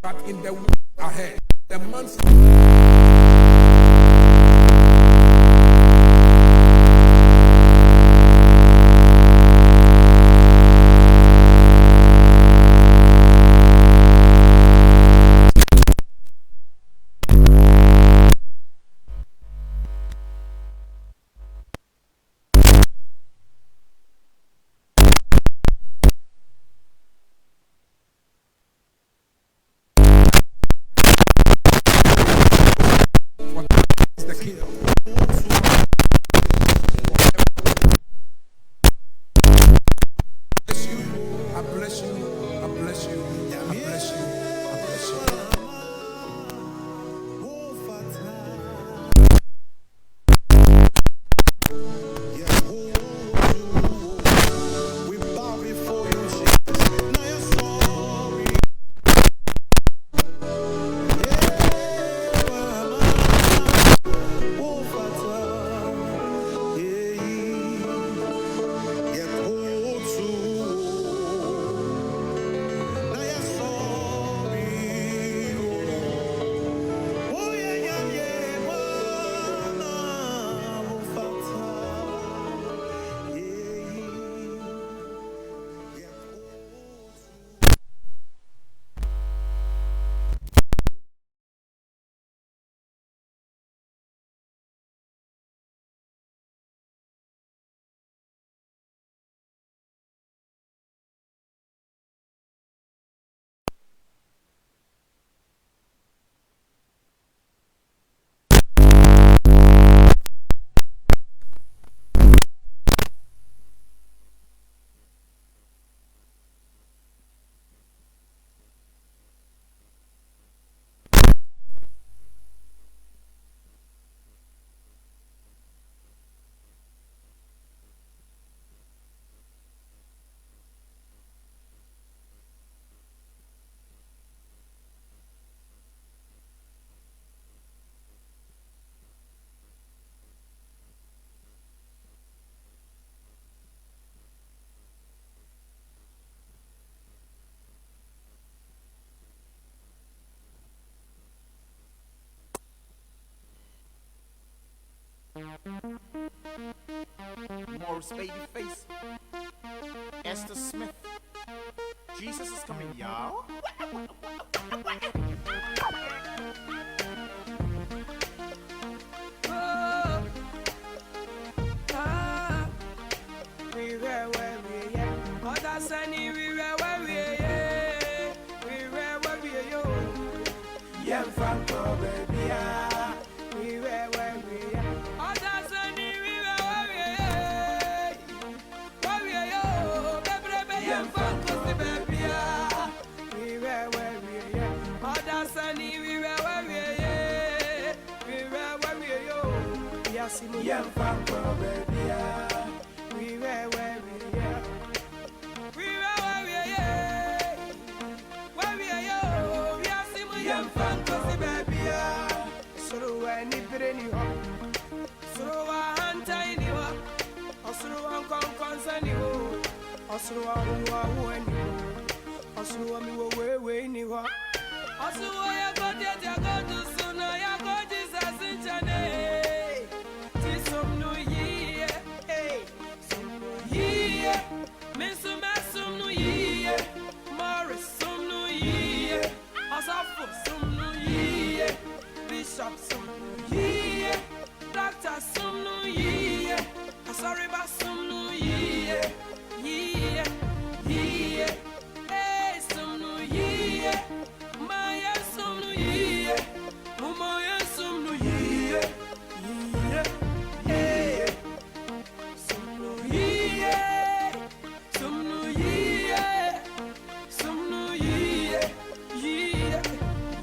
But in the week ahead, the months. The king. I bless you, I bless you, I bless you, I bless you. We bow before you, Jesus. Now you're sorry. Morris Babyface, Esther Smith. Jesus is coming, y'all. We were where we are. Mother Sunny, we were where we are. We were where we are. Yeah, Franco, baby, yeah. We were where we are. Mother Sunny, we were where we are. Where we are, baby, yeah, Franco, baby, yeah. We were where we are. Mother Sunny, we were where we are. We were where we are. Yes, Yeah, Franco, baby, yeah. we were where we are. We were where we are. Where we are, we are simple young fantasy, baby. So when you put any home, so I hand tiny one, or so I come concern you, or so I win you, or so I me way you are. Also, I got it, I got to soon, I got Jesus in Chane. Tis some new year, eh? Some new year, Mensum, some new year, Morris, some new year, Asafo, some new year, Bishop, some new year, Doctor, some new year, Asariba, some new year, year, eh, some new year. Maya some new year, Maya some new year, yeah, some new year, some new year, some new year,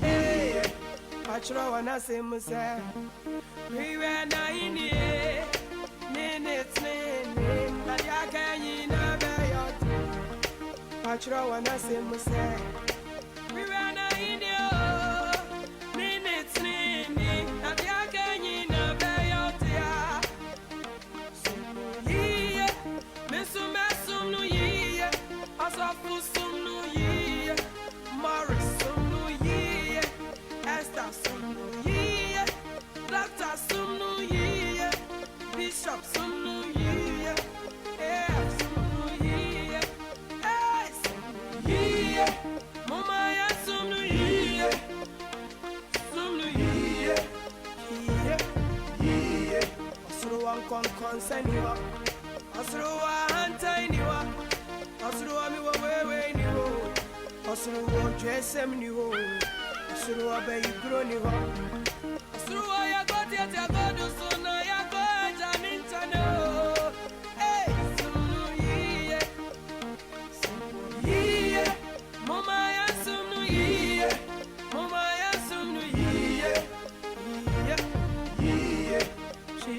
yeah. Pachra wana se musa, we were na inie, minutes ne, na yaka yina bayot. Pachra wana se musa. We ran a India, minutes, Nini, and the Akany in a bayotia. Some year, Messum, some new year, as a full some new year, Morris, some new year. Mama ya sumnu ye, sumnu ye, ye. Osuru wan konsani wa, osuru wa hantai ni wa, osuru wa mi wa wewe ni wo, osuru wa jesem ni wo, osuru wa be igro ni wa, osuru wa ya goti ya godu suna ya goja nintano.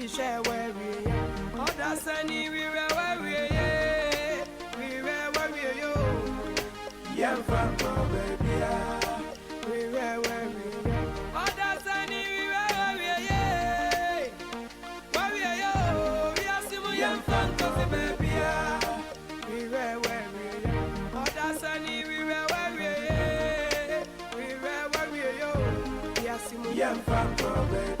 Share where we are. Oh, that's any we were where we are. We were where we are. Yam Franco, baby. We were where we are. Oh, that's any we were where we are. Where we are. We are Simu Yam Franco, baby. We were where we are. Oh, that's any we were where we are. We were where we are. We are Simu Yam Franco, baby.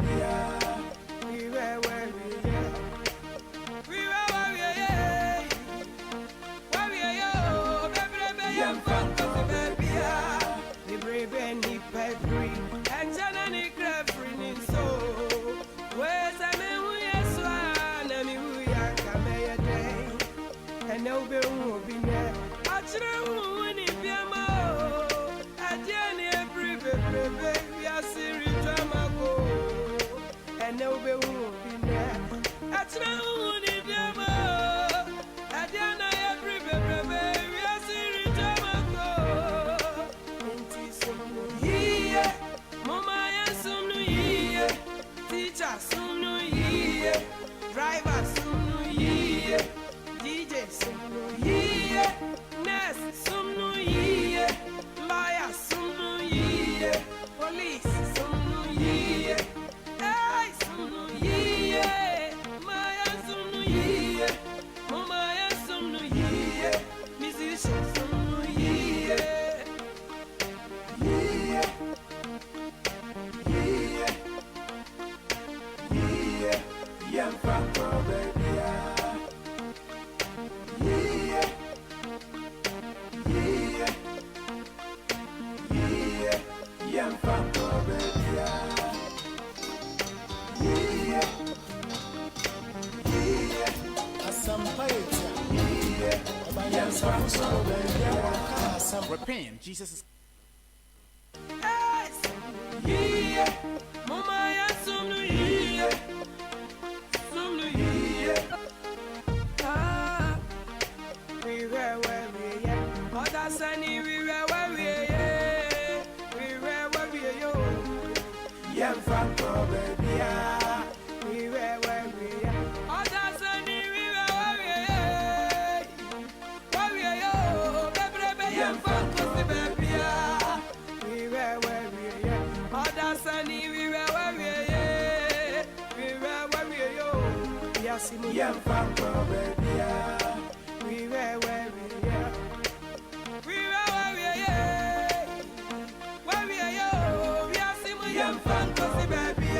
Repent, Jesus is. Mama ya sumnu ye, sumnu ye. We were where we are. Mother Sunny, we were where we are. We were where we are. Yam Franco, baby. We were where we are. Mother Sunny, we were where we are. Where we are. Baby, Yam Franco, baby. We were where we are. Mother Sunny, we were where we are. We were where we are. Yes, Yam Franco, baby. we were where we are. We were where we are. Where we are. We are Simu Yam Franco, baby.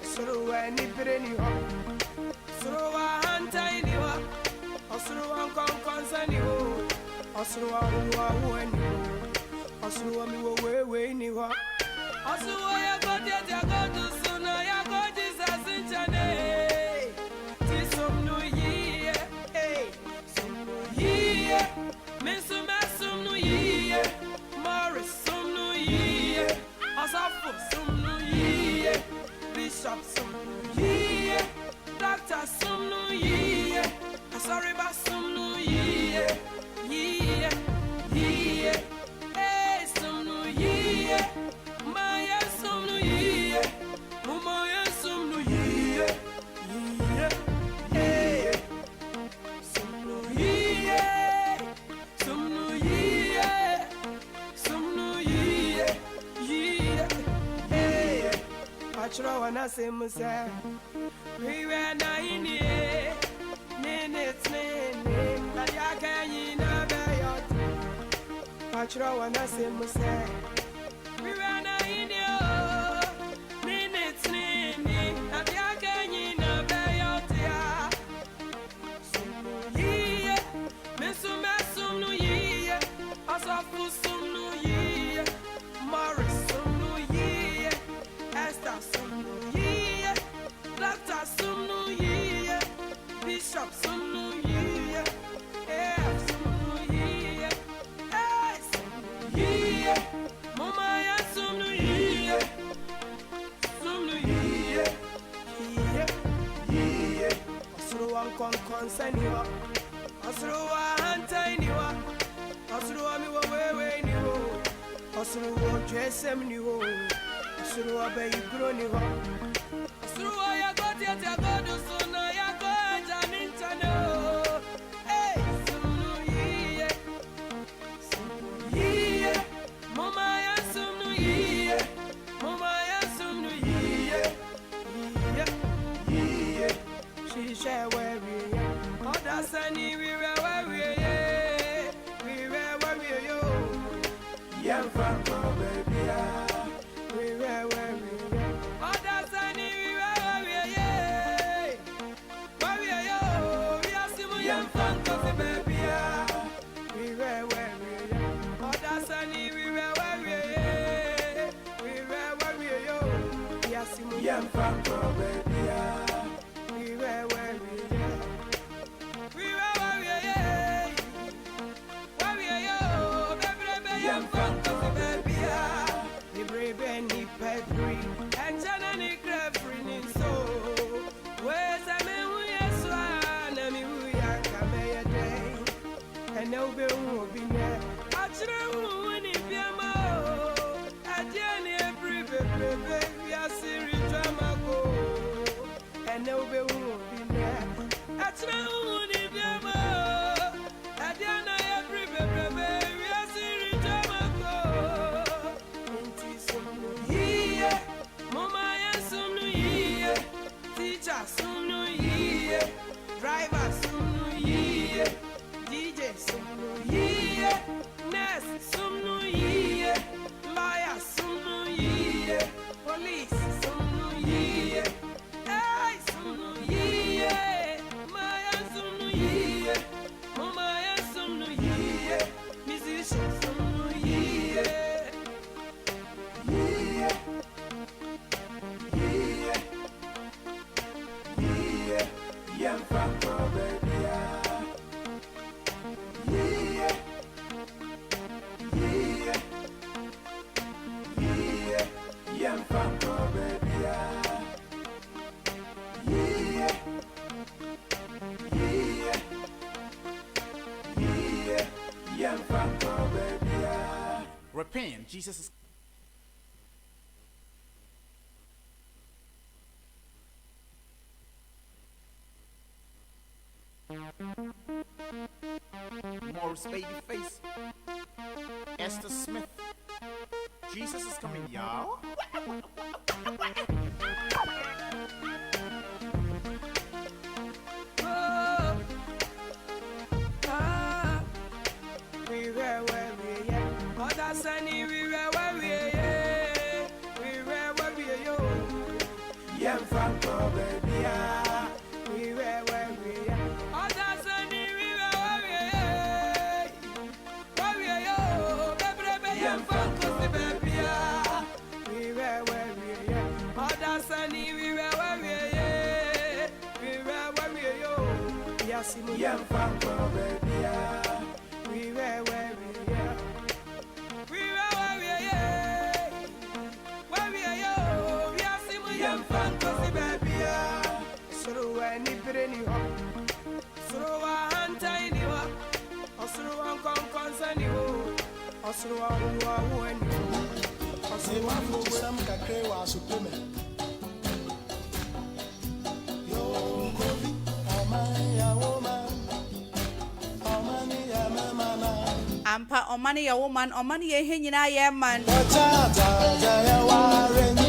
Suru wa ni breni ho. Suru wa hantai ni wa. Osuru wa konsa ni ho. Osuru wa ni ho. Osuru wa mi wo we ni ho. Osuru wa ya go to suna ya go Jesus in chane. Ti somnu ye. Somnu ye. Mesuma somnu ye. Morris somnu ye. Asafu somnu ye. Bishop somnu ye. Doctor somnu ye. Asariba somnu ye. Ye. Hey somnu ye. Maya somnu ye. Mumaya somnu ye. Hey somnu ye. Somnu ye. Somnu ye. Hey Pachra wana semusa. We were na inie. Nene. Na yaka yina bayot. Pachra wana semusa. We were na inie. Nene. Na yaka yina bayot ya. Somnu ye. Mesuma somnu ye. Asaf Apostle Sunu Ye, Morris Sunu Ye, Esther Sunu Ye, Doctor Sunu Ye, Bishop Sunu Ye, F Sunu Ye, S Ye, Mama ya Sunu Ye, Sunu Ye, Ye, Osuru Wankon Konsaniwa, Osuru Wahantaniwa, Osuru Wamiwa Wewe Niwo, Osuru Jesem Niwo, Osuru Wabeigro Niwo, Osuru Wayagoti at Yagodo Suna Yago Janintano, eh, Sunu Ye, Sunu Ye, Mama ya Sunu Ye, Mama ya Sunu Ye, Ye, she share where we are. Oh, that's any we were where we are. We were where we are. Young Franco, baby. We were where we are. Oh, that's any we were where we are. Where we are. We are still young Franco, baby. We were where we are. Oh, that's any we were where we are. We were where we are. We are still Young Franco, baby. we were where we are. We were where we are. Where we are, baby, young Franco, baby. The brave and the peppery, and Janani Crabrin so. Where's a man who is one, and we are coming a day. And no bill will be there. I true when it be a mo. At the end, every baby, we are serious drama go. And no bill will be there. I true when it be a mo. At the end, every baby, we are serious drama go. Into some year, Mama, yes, some year. Teacher, some year. Driver, some year. DJ, some year. Nurse, some year. Lawyer, some year. Police, some year. Hey, some year. Maya, some year. Mama, yes, some year. Musician, some year. Young Franco, baby. Young Franco, baby. Young Franco, baby. Repent, Jesus is. Morris Babyface, Esther Smith. Jesus is coming, y'all. Oh, ah, we were where we are. Oh, that's any we were where we are. We were where we are. Young Franco, baby. We were where we are. Oh, that's any we were where we are. Where we are, baby, young Franco, baby. We were where we are. Oh, that's any we were where we are. We were where we are. Yes, Young Franco, baby. we were where we are. We were where we are. Where we are, we are still young Franco, baby. So when you put any home, so I hunt any one, or so one concern you, or so one or Say one for some kakre wa supreme. Yo, Kofi, Amaya woman, Amani Yamana. Ampa omani ya woman, omani ye nyina ye man. Ochata jaya wareni.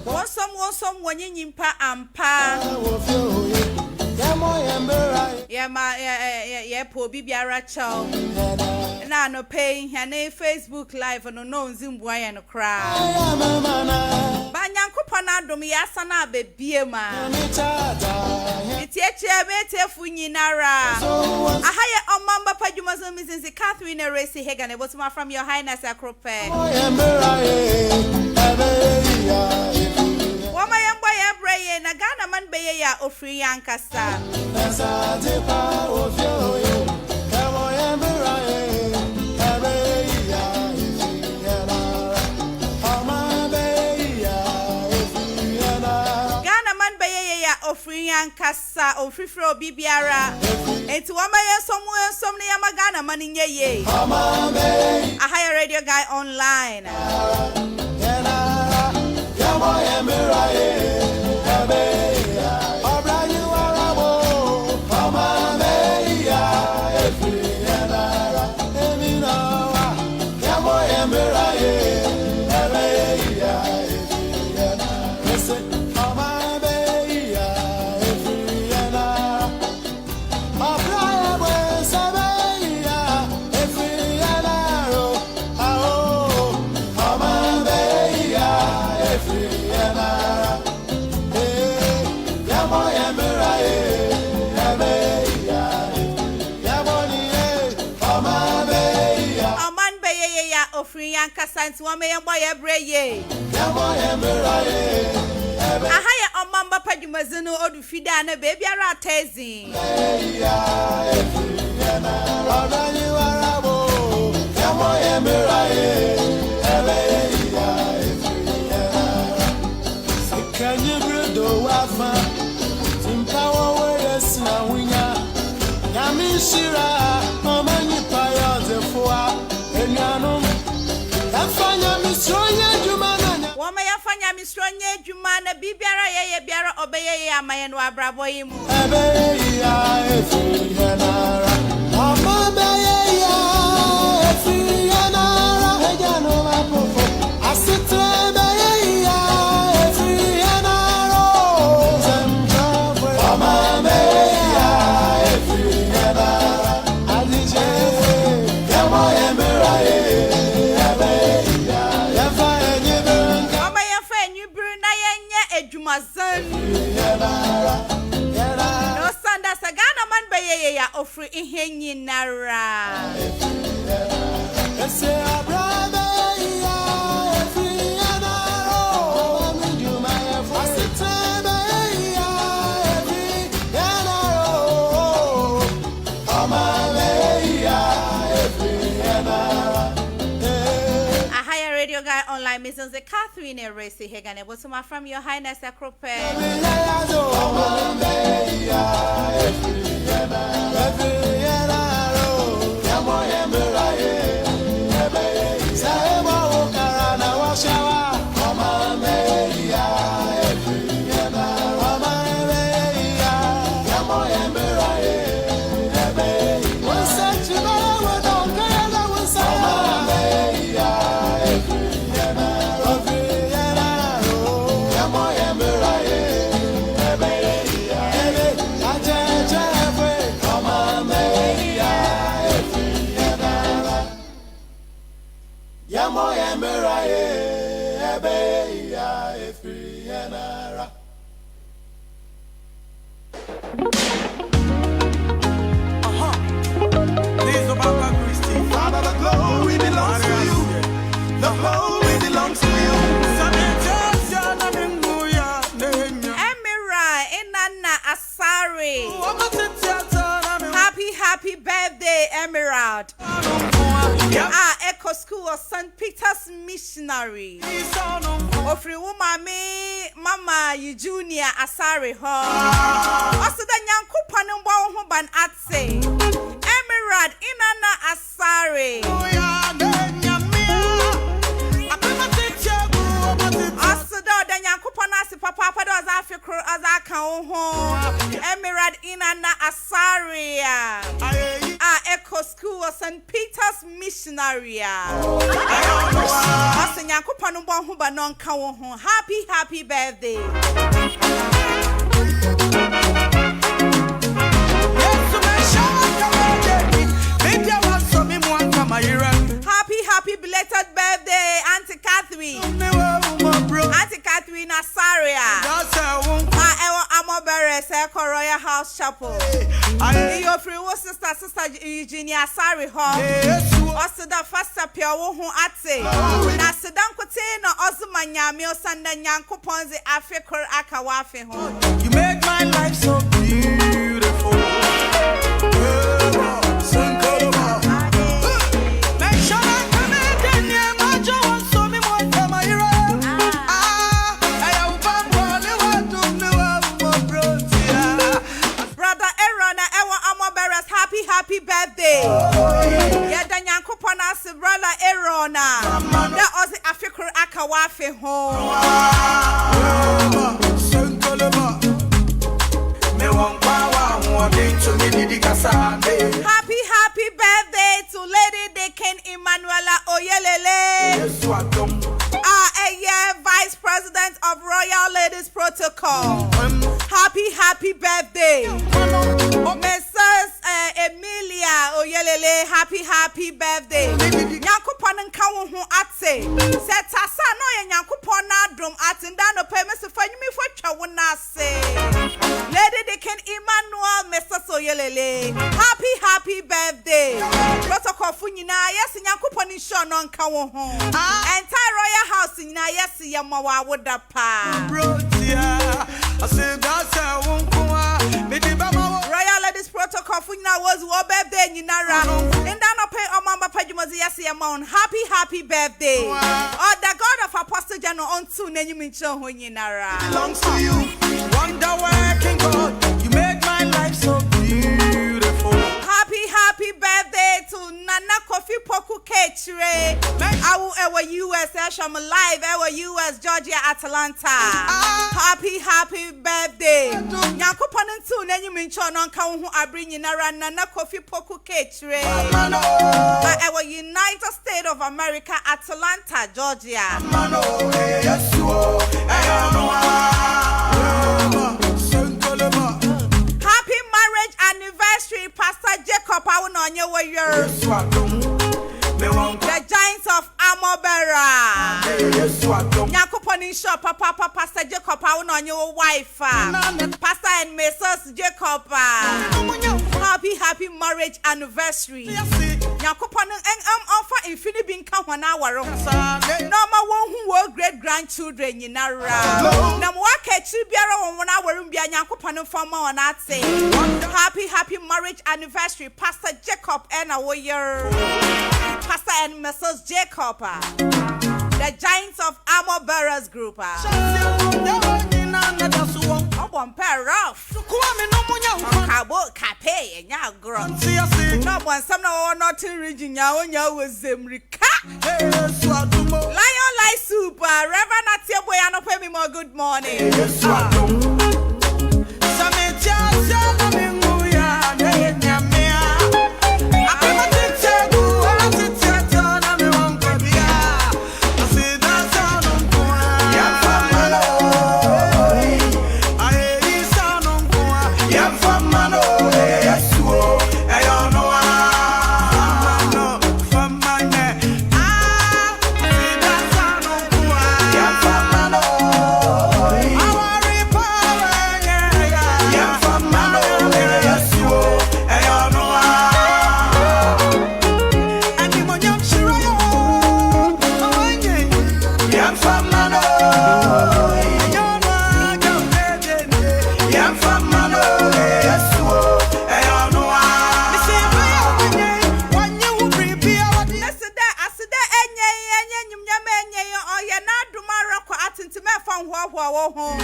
Wosom wonye nyimpa ampa. Wofio ye. Yamo yembera. Ye po bibiara chow. Na no pay hane Facebook live no nzimboa ye no kra. Ba nyankopon adom ya sana bebie ma. Etiache metefu nyinara. Ahaya omamba pajumazo mizinzi Catherine Eresi Hegane botuma from your highness akrope. Wama yamba ya breye na Ghana man beye ya ofri yankasa. Ofri yankasa ofrifre obi biara enti wama yensom ne yamagana mani nyeye Ahaya Radio Guy online Yankasanti wame yambo ya breye Ahaya omamba pajumazino odu fida na baby ara tezi Sikanye bredo wafa Timpawa weyes na winya Yamishira Mamanyi paya zefuwa Enyano Yafanya misronye jumana Wama yafanya misronye jumana bibiara yeye biara obeye ya mayenu abrabo yimu Ebeye ya efi yanara Mama beye ya efi yanara Ejano mapofo Asite beye ya efi yanara Zemkabwe Mama beye ya efi yanara Adije Yamo yemeraye No sanda sagana man beye ya ofri ihenyi nara Ese abrabe ya efi yanaro Miduma ya fasitebe ya efi yanaro Amame ya efi yanaro Ahaya Radio Guy online missions the Catherine Eresi Hegane botuma from your highness akrope Happy birthday, Emerald. Echo School of St. Peter's Missionary. Ofri umami Mama you Junior Asari ho. Also the nyankupa numba ho ban atse. Emerald inana Asari. Also the nyankupa nasi papa do azafikro azaka ho. Emerald inana Asari. Echo School of St. Peter's Missionary. Happy birthday. Happy belated birthday, Auntie Catherine. Auntie Catherine Asaria. Royal House Chapel. Your free sister Eugenia Sari Hall. Also the first appear who ate. Na sedan kote no ozumanya mi osanda nyanko ponzi Africa akawafe ho. You make my life so beautiful. Happy birthday. Yeah, the Yankopona Sibrala Erona. That was the Africa Akawafe home. Happy birthday to Lady Deacon Emanuela Oyelele. Vice President of Royal Ladies Protocol. Happy birthday. Mrs. Emilia Oyelele, happy birthday. Yankupon and Kawu Ate. Set Tassa no Yankupon Adrum Atindano payments for you for Chawuna say. Lady Deacon Emmanuel, Mr. Oyelele. Happy birthday. Protocol Funina, yes, Yankupon is shown on Kawu. Entire Royal House in yes, Yamawa would da pa. I said that's how Royal Ladies Protocol Funina was war birthday in Nara. And then pay Omamba Pajumazi yes, Yamon. Happy birthday. Oh, the God of Apostle General on soon and you mention when you Nara. Belongs to you. Wonder working God. You make my life so beautiful. Happy birthday to Nana Kofi Poku Ketre. I will ever US, I'm live, ever US, Georgia, Atlanta. Happy birthday. Yankupon and soon, and you mention on Kawu I bring in Nana Kofi Poku Ketre. Ever United States of America, Atlanta, Georgia. Happy marriage anniversary, Pastor Jacob. I will know your the Giants of Amobera. Yakuponi shop, Papa, Pastor Jacob. I will know your wife, Pastor and Mrs. Jacob. Happy marriage anniversary. Yakupon and offer infinity being come 1 hour. No one who were great grandchildren in Nara. Now, what catch you on 1 hour and be a Yakupon for more on that say. Happy marriage anniversary, Pastor Jacob and our year. Pastor and Mrs. Jacob, the Giants of Armor Bearers Group. One pair off. Cabo Cape and ya grown. No one, some no not to region ya was Zemrika. Lion Light Super, Reverend Atia Boyano, pay me more good morning.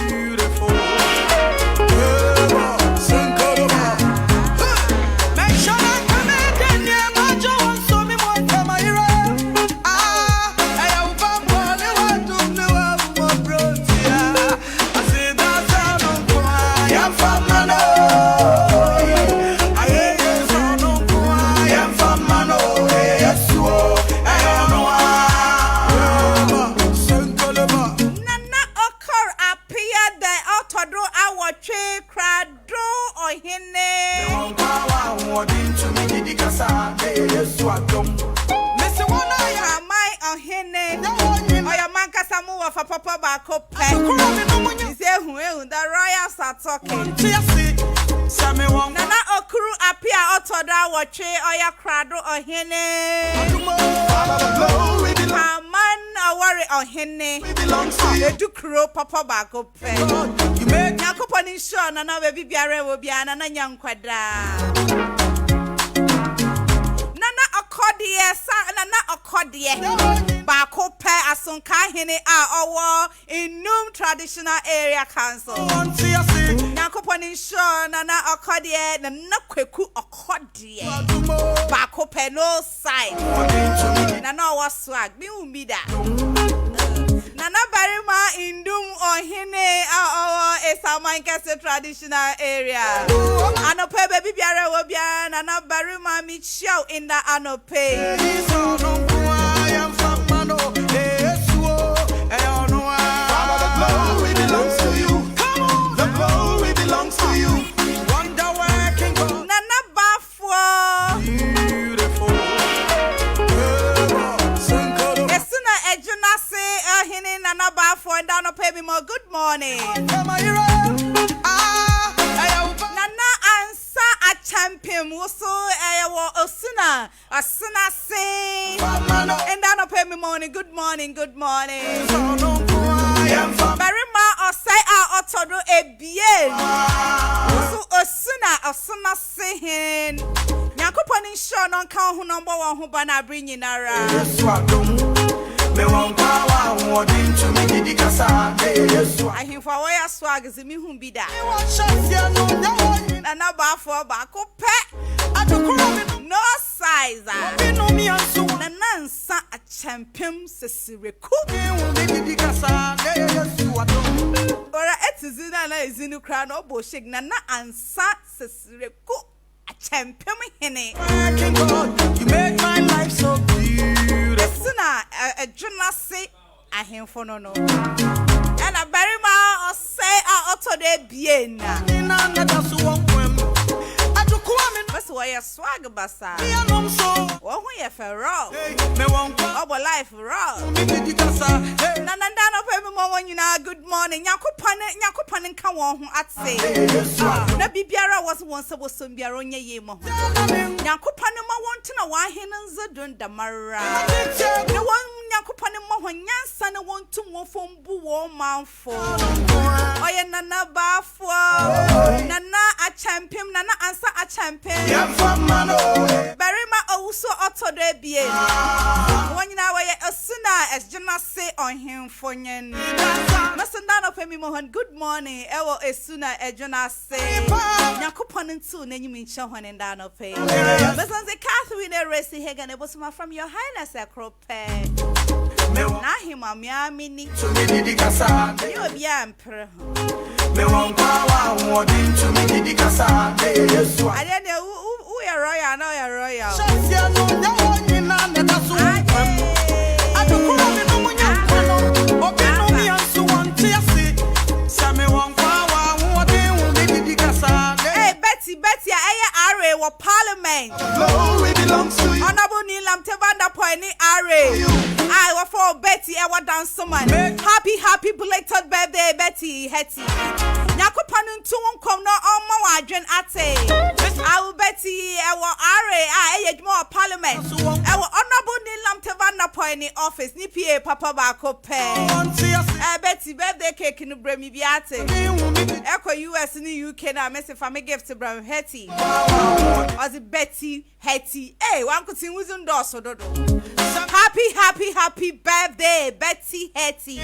Beautiful. Papa Bako Pet. He said, the royals are talking. Nana okuru apia otoda watche oya krado ohene. Kaman awari ohene. Edu kuro papa bako pe. Nyakoponi sure nana baby biare wo bia nana nyankwada. Nana akodie bako pe asonka hene a owo Inum traditional area council. Nyakoponi sure nana akodie nana kweku akodie bako pe no side. Nana wa swag mi umbida. Nana barima indum ohine a Esamankese traditional area. Anope baby biara wo bia nana barima mi show in the anope. The glory belongs to you. The glory belongs to you. Wonder where I can go. Nana bafo. Beautiful. Esuna ejuna se ohine nana bafo and anope mi mo good morning. Nana ansa a champion wuso ewo osuna asuna se and anope mi morning good morning good morning. Barima osai a otodo ebie wuso osuna se hen Nyakoponi sure non kan ho number 1 ho ba na bri nyinara. Ahimfa wo ya swag ze mi hu bi da. Na na ba fo ba ko pe. No size. Na nansa a champion sesireku. Ora etizina na izinu kra no bo shake na ansa sesireku. A champion hene. You make my life so beautiful. Esuna a journalist ahemfo no no. And a barima or say a auto de bien. That's why you swag basa. Oh, we are for raw. Our life raw. Nanandano pemi mo you know good morning. Yakupane come on at say. Na bibiara was once a was some biaronya yemo. Yakupane ma want to know why hinanza dun damara. No one Yakupane mo nyansa na want to mo from buo manfo. Oya nana bafo. Nana a champion nana answer a champion. Barima also auto de bien. When you know where Osuna as Jenna say on him for nyen. Masandano pemi mohon good morning. Ewo Esuna as Jenna say. Nyakupon into Nenyu Mincho Honendano pay. Listen, Catherine Racy Hagan, it was from your highness a crope. Na him a mia mini. You a biamper. Me won't power more to me the casa. I don't know who are royal, no, you're royal. Hey, Betty, I are Parliament. Glory belongs to you. Honorable Nilam Tevanda Poini Are. I were for Betty, I was down someone. Happy belated birthday, Betty Hetty. Nyakopanu tuwon kom no omo wadwen ate. I will Betty, I will more Parliament. I will Honorable Nilam Tevanda Poini office. Ni PA Papa Bako pe. Betty birthday cake in the Bremi Biate. Echo US in the UK now. Messi for me gift to Bram Hetty. Was it Betty Hetty? Hey, one could see who's on dosso dodo. Happy birthday, Betty Hetty.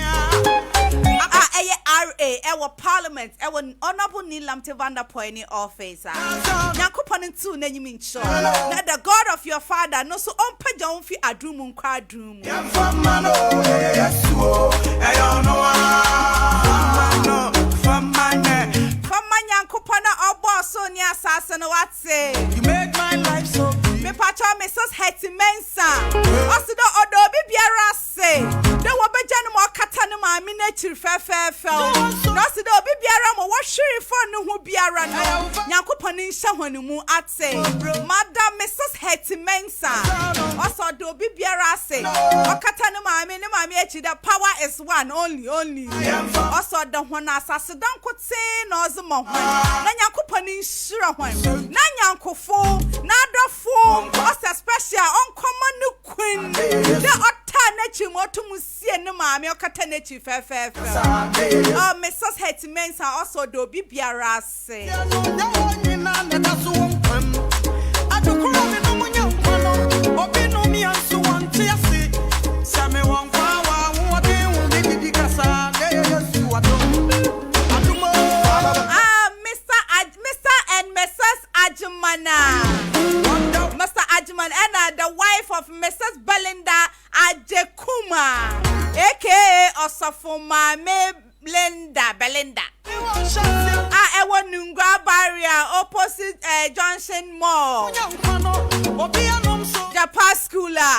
Our Parliament, our Honorable Nilam Tevanda Poini office. Yakupon and two, then you mean sure. Let the God of your father no so on pajon fi adrum quadrum. Kupana obo Sonia Sassano what say? You make my life so Me pacha Mrs. Hetty Mensa. Osido odo bibiara say. De wo bejan mo katanu ma miniature fe. No sido bibiara mo wo hwiri for no hu biara no. Nyankopani hya hwanu mu ate. Madam Mrs. Hetty Mensa. Osodo bibiara say. O katanu ma mommy, the power is one, only. Also, the one assassin don't could say no zamo. Nanya kupani sure one. Nanya kufo, nada form, also special uncommon queen. The alternative motomusi and the mammy or catenechi fair. Oh, Mrs. Hetmans are also do be biarase. Mr. Ajman and the wife of Mrs. Belinda Ajekuma, aka Osofuma Belinda. I want Nunga barrier opposite Johnson Mall. Japan schooler.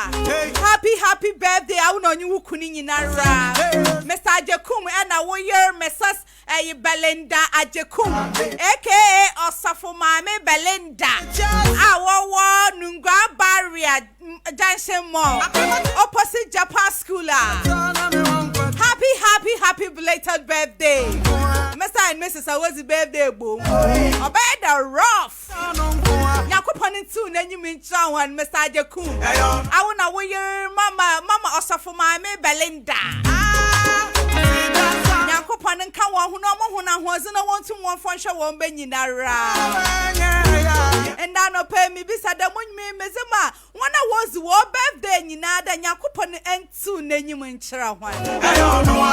Happy birthday. I want you kuninara. Mr. Ajekum and a warrior Mrs. Belinda Ajekum, aka Osofuma Belinda. Our Nunga barrier Johnson Mall opposite Japan schooler. Happy belated birthday. Mr. and Mrs. I was the birthday boom. Obey the rough. Yakupon soon and you mean someone, Mr. Jacob. I wanna wear your mama also for my Belinda. Yakupon and Kawa who no more wasn't a want to one for show one Beninara. And I no pay me beside the moon me Mezema. One was war birthday in Nada Yakupon and soon then you mean Charawan. I don't know.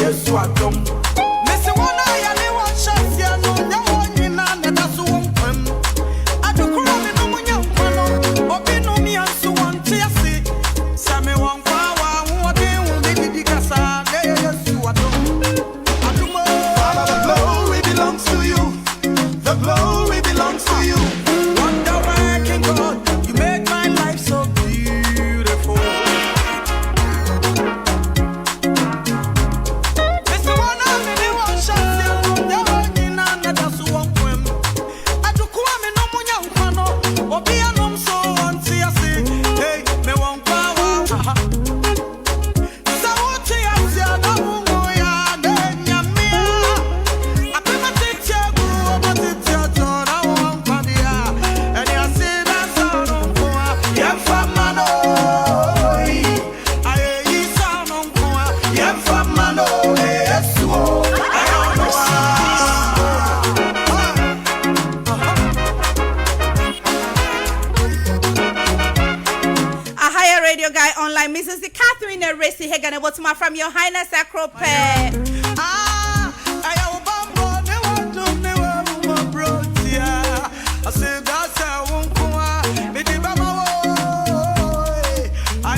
yes, what dumb. Missy one eye and they want shots, yeah, no, no one in and that's one. I do cry no one young, or be no me and so one to see. Sammy one power, what they will be the Gassa, yes, you are dumb. Father, the glory belongs to you. The glory belongs to you. Wonder working God, you make my life so beautiful. Mr. One of me, one shot, you're working on the dance one poem. I do come in no young pano, or be a num so on see I say, hey, me one power. So what you have no more, yeah, then you're me. I put my teacher, my teacher, John, I want Padia, and you say that's all on Poa, yeah, from Mano. I sound on Poa, yeah, from Mano, yes, I don't know. A higher radio guy online, Mrs. Catherine Racy Hagan, what's my from your highness Acrope. I bambo, never bro, yeah. I said that's how I won't go. Maybe Bama, I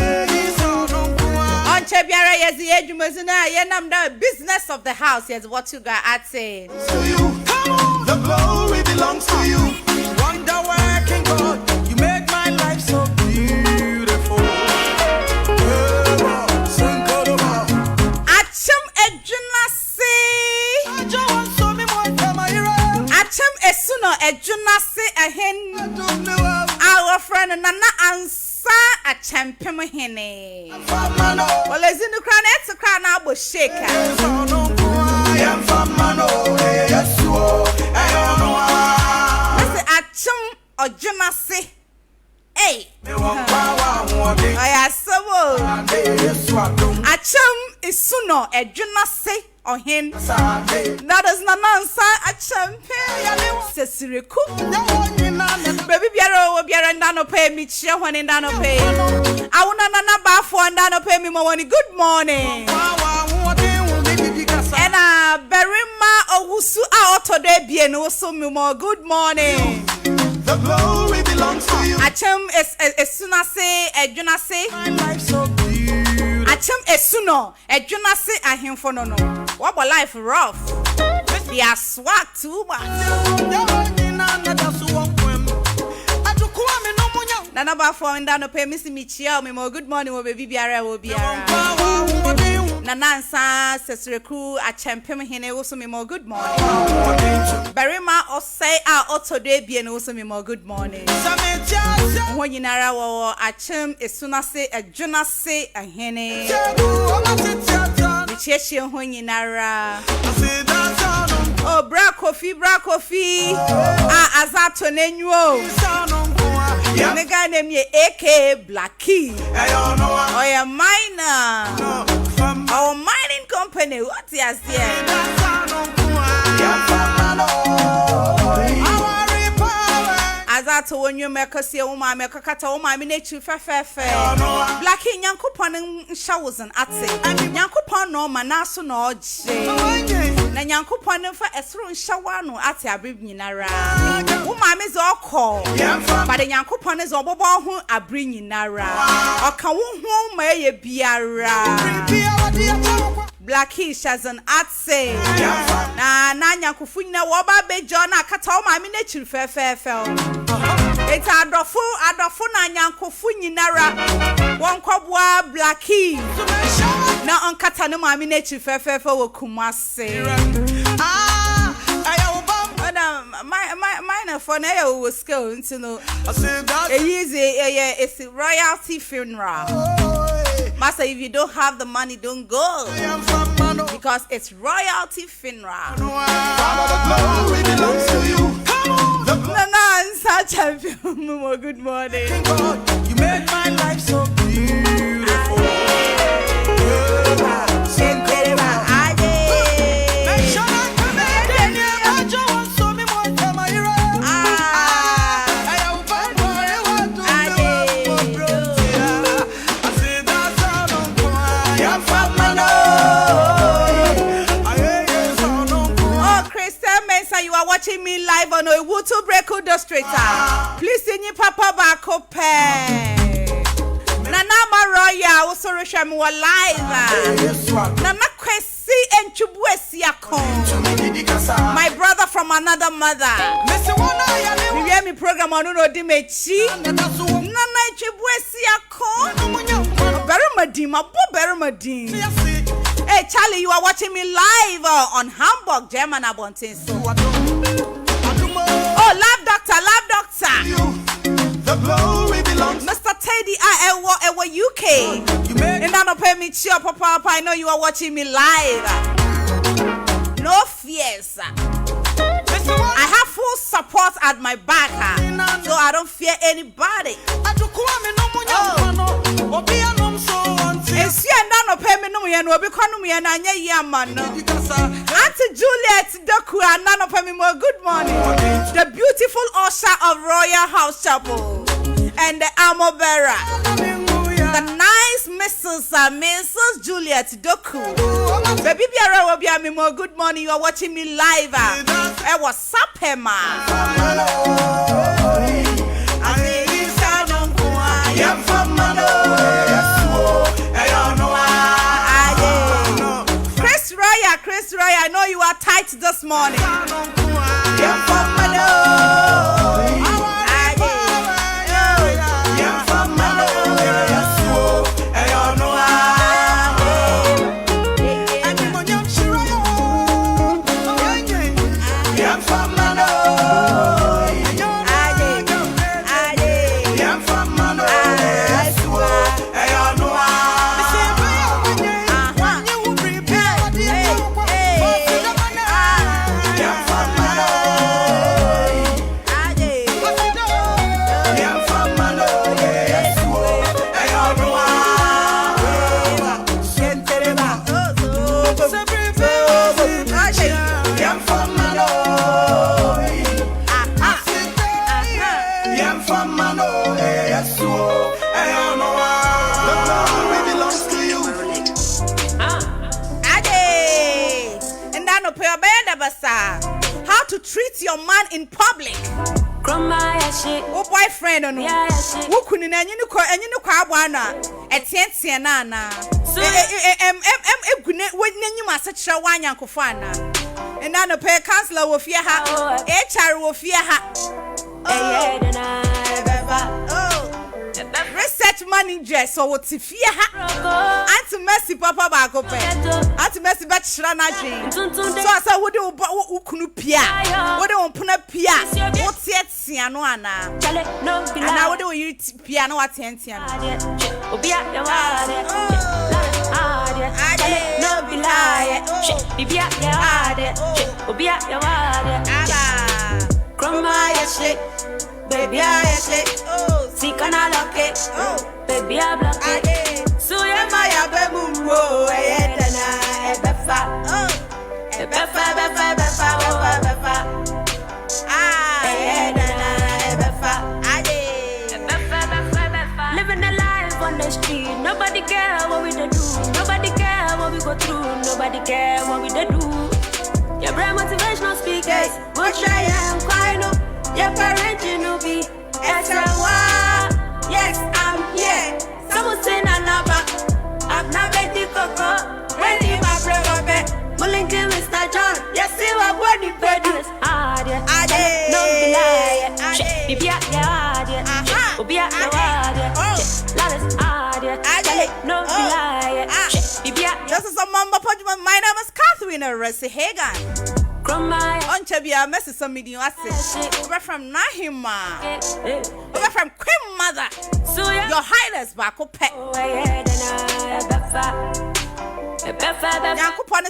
sound on Poa. On Chebiara, yes, the Edumazuna, yenam the business of the house, yes, what you got at saying. To you, come on, the glory belongs to you. Wonder working God, you make my life so beautiful. Acham Ejunase. Acham Esuno Ejunase ahen. Our friend Nana Ansa a champion hene. Well, as in the crown, it's a crown abo shaker. Acham Ojunase. Hey. I saw. Acham Isuno Ejunase or him. That is Nanansa a champion. Sesiriku. Baby Biaro, Biara Nano pay me, cheer one in Dano pay. I want another bar for and Dano pay me money. Good morning. And Berima Owusu out today, bien also me more. Good morning. The glory belongs to you. Acham Esunase Ejunase. My life so beautiful. Acham Esuno Ejunase ahemfo no no. What about life rough? They are swag too much. Nana ba for ndano pay Miss Michia me more. Good morning, baby biara wo biara. Nana Nsa Sesreku a champion hene also me more. Good morning. Berima Osei a auto de bien also me more. Good morning. When you nara wo acham Esunase Ejunase ahene. Michia when you nara. Oh, bra coffee. Azato nenyo. The guy named AK Blackie. Oh, yeah, miner. Our mining company. What's yes here? Azato when you make us see Oma, make a cat of my miniature Blackie Yankupon showers and at say. Yankupon no manaso no na Yankupon for a through shower no at a bibinara. Uma is all call. But the Yankupon is all who are bringing nara. Or can who may be Blackie shas an at say. Na Yankufuna waba be John a cat all my miniature fell. It's a dofu na Yankufuni nara. One cobwa Blackie. Na on katano ma miniature fell Kumase. Mine for now was going to know. It's a royalty funeral. Master, if you don't have the money, don't go. Because it's royalty funeral. The glory belongs to you. Good morning. God, you make my life so beautiful. administrator. Please send your papa back up. Nana Roya also resham wa live. Nana Kwesi and Chubuesiakon. My brother from another mother. You hear me program on Uno Dimechi. Nana Chubuesiakon. Berumadin, my boy Berumadin. Hey Charlie, you are watching me live on Hamburg, German Abontin. Oh, love doctor. The glory belongs. Mr. Teddy, I UK. And I don't pay me cheer, Papa. I know you are watching me live. No fears. I have full support at my back, so I don't fear anybody. It's you and I don't pay me no yen, will be economy and I man. Auntie Juliet Doku and none of me more good morning. The beautiful usher of Royal House Chapel and the armor bearer. The nice Mrs. Juliet Doku. Baby Biara will be me more good morning. You are watching me live. I was Sapema. Chris Roy, I know you are tight this morning. How to treat your man in public. Oh, boyfriend, no. Who couldn't and you know, Kawana, a Tiana. When you must such a one yanko fana. And then a pair counselor will fear her, HR will fear her. Research manager, so what's if you have Auntie Mercy Papa Bacope, Auntie Mercy Batchrana Jane. So I said, what do you Kunupia? What do you Puna Pia? What's yet Sianuana? And now what do you piano attention? Baby, I slip. Oh, see, can I lock it? Oh, baby, I block it. So, yeah, my abamu, oh, I living a life on the street. Nobody care what we do. Nobody care what we go through. Nobody care what we do. Your brand motivational speakers. What I am, quite no. Your parents, you know, be yes, I'm here. Someone say, Nanaba, I'm not ready to go. Ready, my brother, Mullingy, Mr. John. Yes, you are body bedrooms. No, be lie. Be at your idea. Be at your idea. No, be lie. This is a mamba pojman. My name is Catherine Arresi Hagan. On Chabia, Messi, some medium assets. We're from Nahima. We're from Queen Mother. Your Highness, Bako Pet.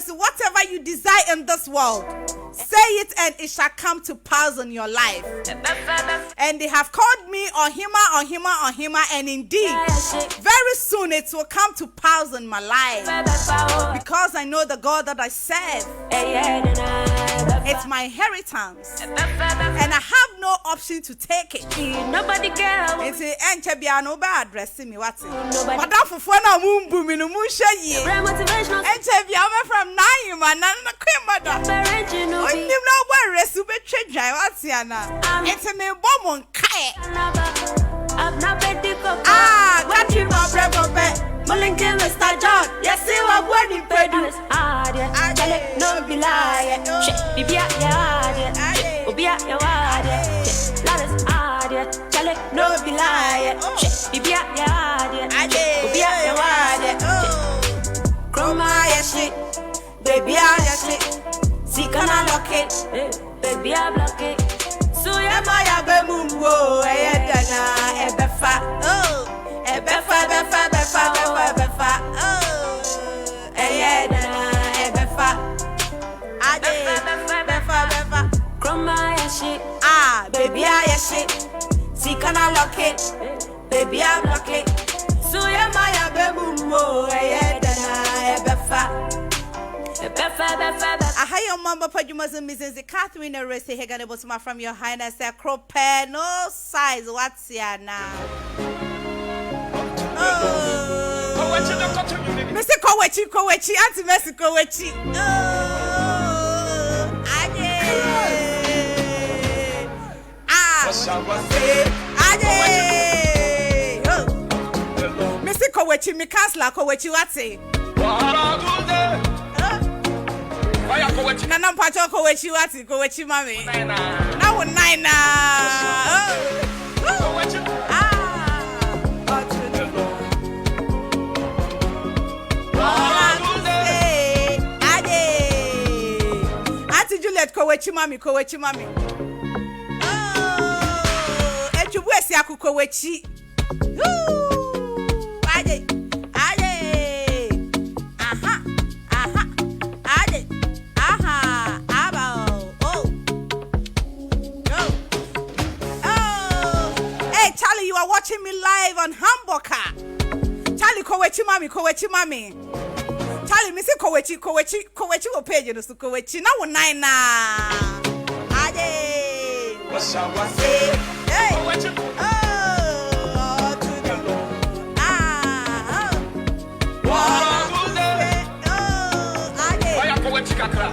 Whatever you desire in this world, say it and it shall come to pass in your life. And they have called me Ohima, and indeed, very soon it will come to pass in my life. Because I know the God that I serve. It's my inheritance. And I have no option to take it. Nobody cares. It's the Enchabiano by addressing me. What's it? But that for fun, I'm booming a moon shay. Enchabiama from Naima, and I'm a queen mother. You know where Resube She drive what's ya na. It's a me bomb on kai. Got you my brother. Molinke Mr. John, yes, you are wedding pedals. No be lie. Bibia, yeah, Obia, yeah, Ladas, tell it, no be lie. Bibia, yeah, Obia, yeah, Chroma, yes, baby, yes, see, can I lock it? Baby, I block it. So, yeah, my abemumbo, I befa, befa. Baby, I shit. See, can I lock it? Baby, I block it. So, yeah, my baby, I have your mama pajamas and Mrs. Catherine Arrest Hegan from your highness, a crop pen, no size. What's ya now? Mr. Kowechi, Auntie Messi Kowechi. Mr. Kowechi, me castle, Kowechi, what's it? Nana Pacho Kowechi, what's it? Kowechi, mommy. Now, 9. Kowechi mami. Oh, ejubuesi akukowechi. Ade. Aha. Ade. Aha. Aba. Oh. Hey, Charlie, you are watching me live on Hamburger. Charlie, kowechi mami. Charlie, me say kowechi wo page no so kowechi na wo 9 na. Ade. What's say? Hey. Kowechi. Oh, to the ade. Why kowechi kakra?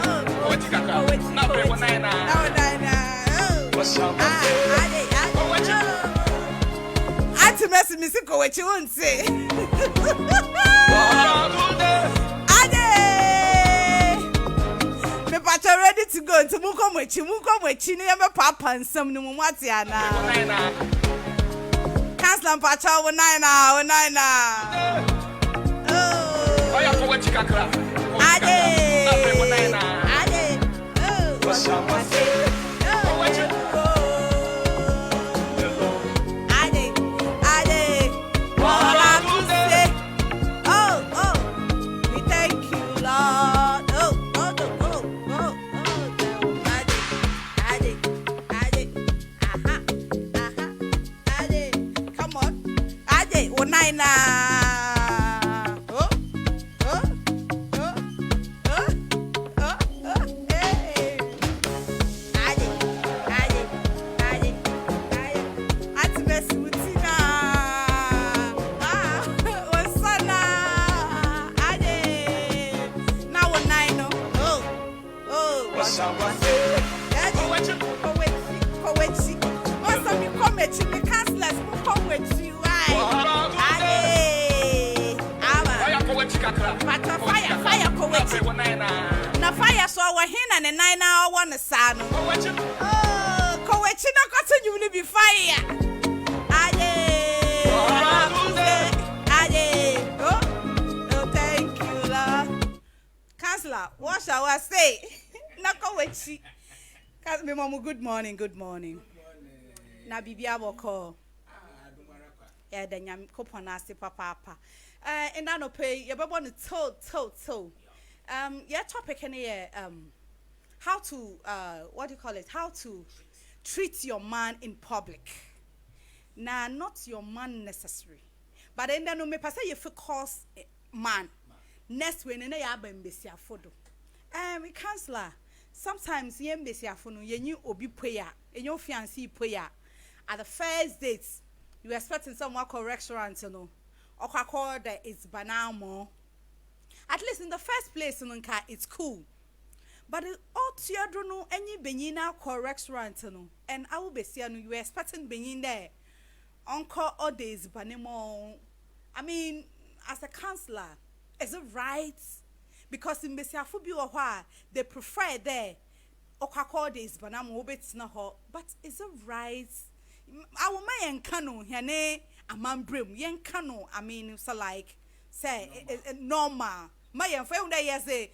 Na be wo 9 na. Na wo 9 na. What's ade. Kowechi. Ati me say kowechi won say. Ready to go to Mukomechi, near papa and some new Matiana. Council Pacha, 9 Oh, I have to Kakra. Na fire so wa hina ne 9 na wa ne sa no. Oh, kowechi na koto you be fire. Oh, thank you, Lord. Counselor, what shall I say? Na kowechi. Cause me mama, good morning. Na bibia boko. Yeah, the nyam kopona ase papa. And I no pay you be born to your topic here how to what do you call it, how to treat your man in public. Now not your man necessary, but then no me pasa you cause man next when na ya ba mbesi afodo we counselor sometimes ye mbesi afono ye nyi obi prayer enyo fiancé prayer at the first dates you expecting someone call restaurant no or that it's banal more. At least in the first place, it's cool. But all children know any benina call restaurant no, and I will be seeing you expecting benin there. Uncle all days banimo. I mean, as a counselor, is it right? Because in Besiafubi or why they prefer there. Okako days banamo bits na ho, but is it right? I will may and cano, yane, a man brim, yen cano, I mean, so like, say, normal. My friend, they say,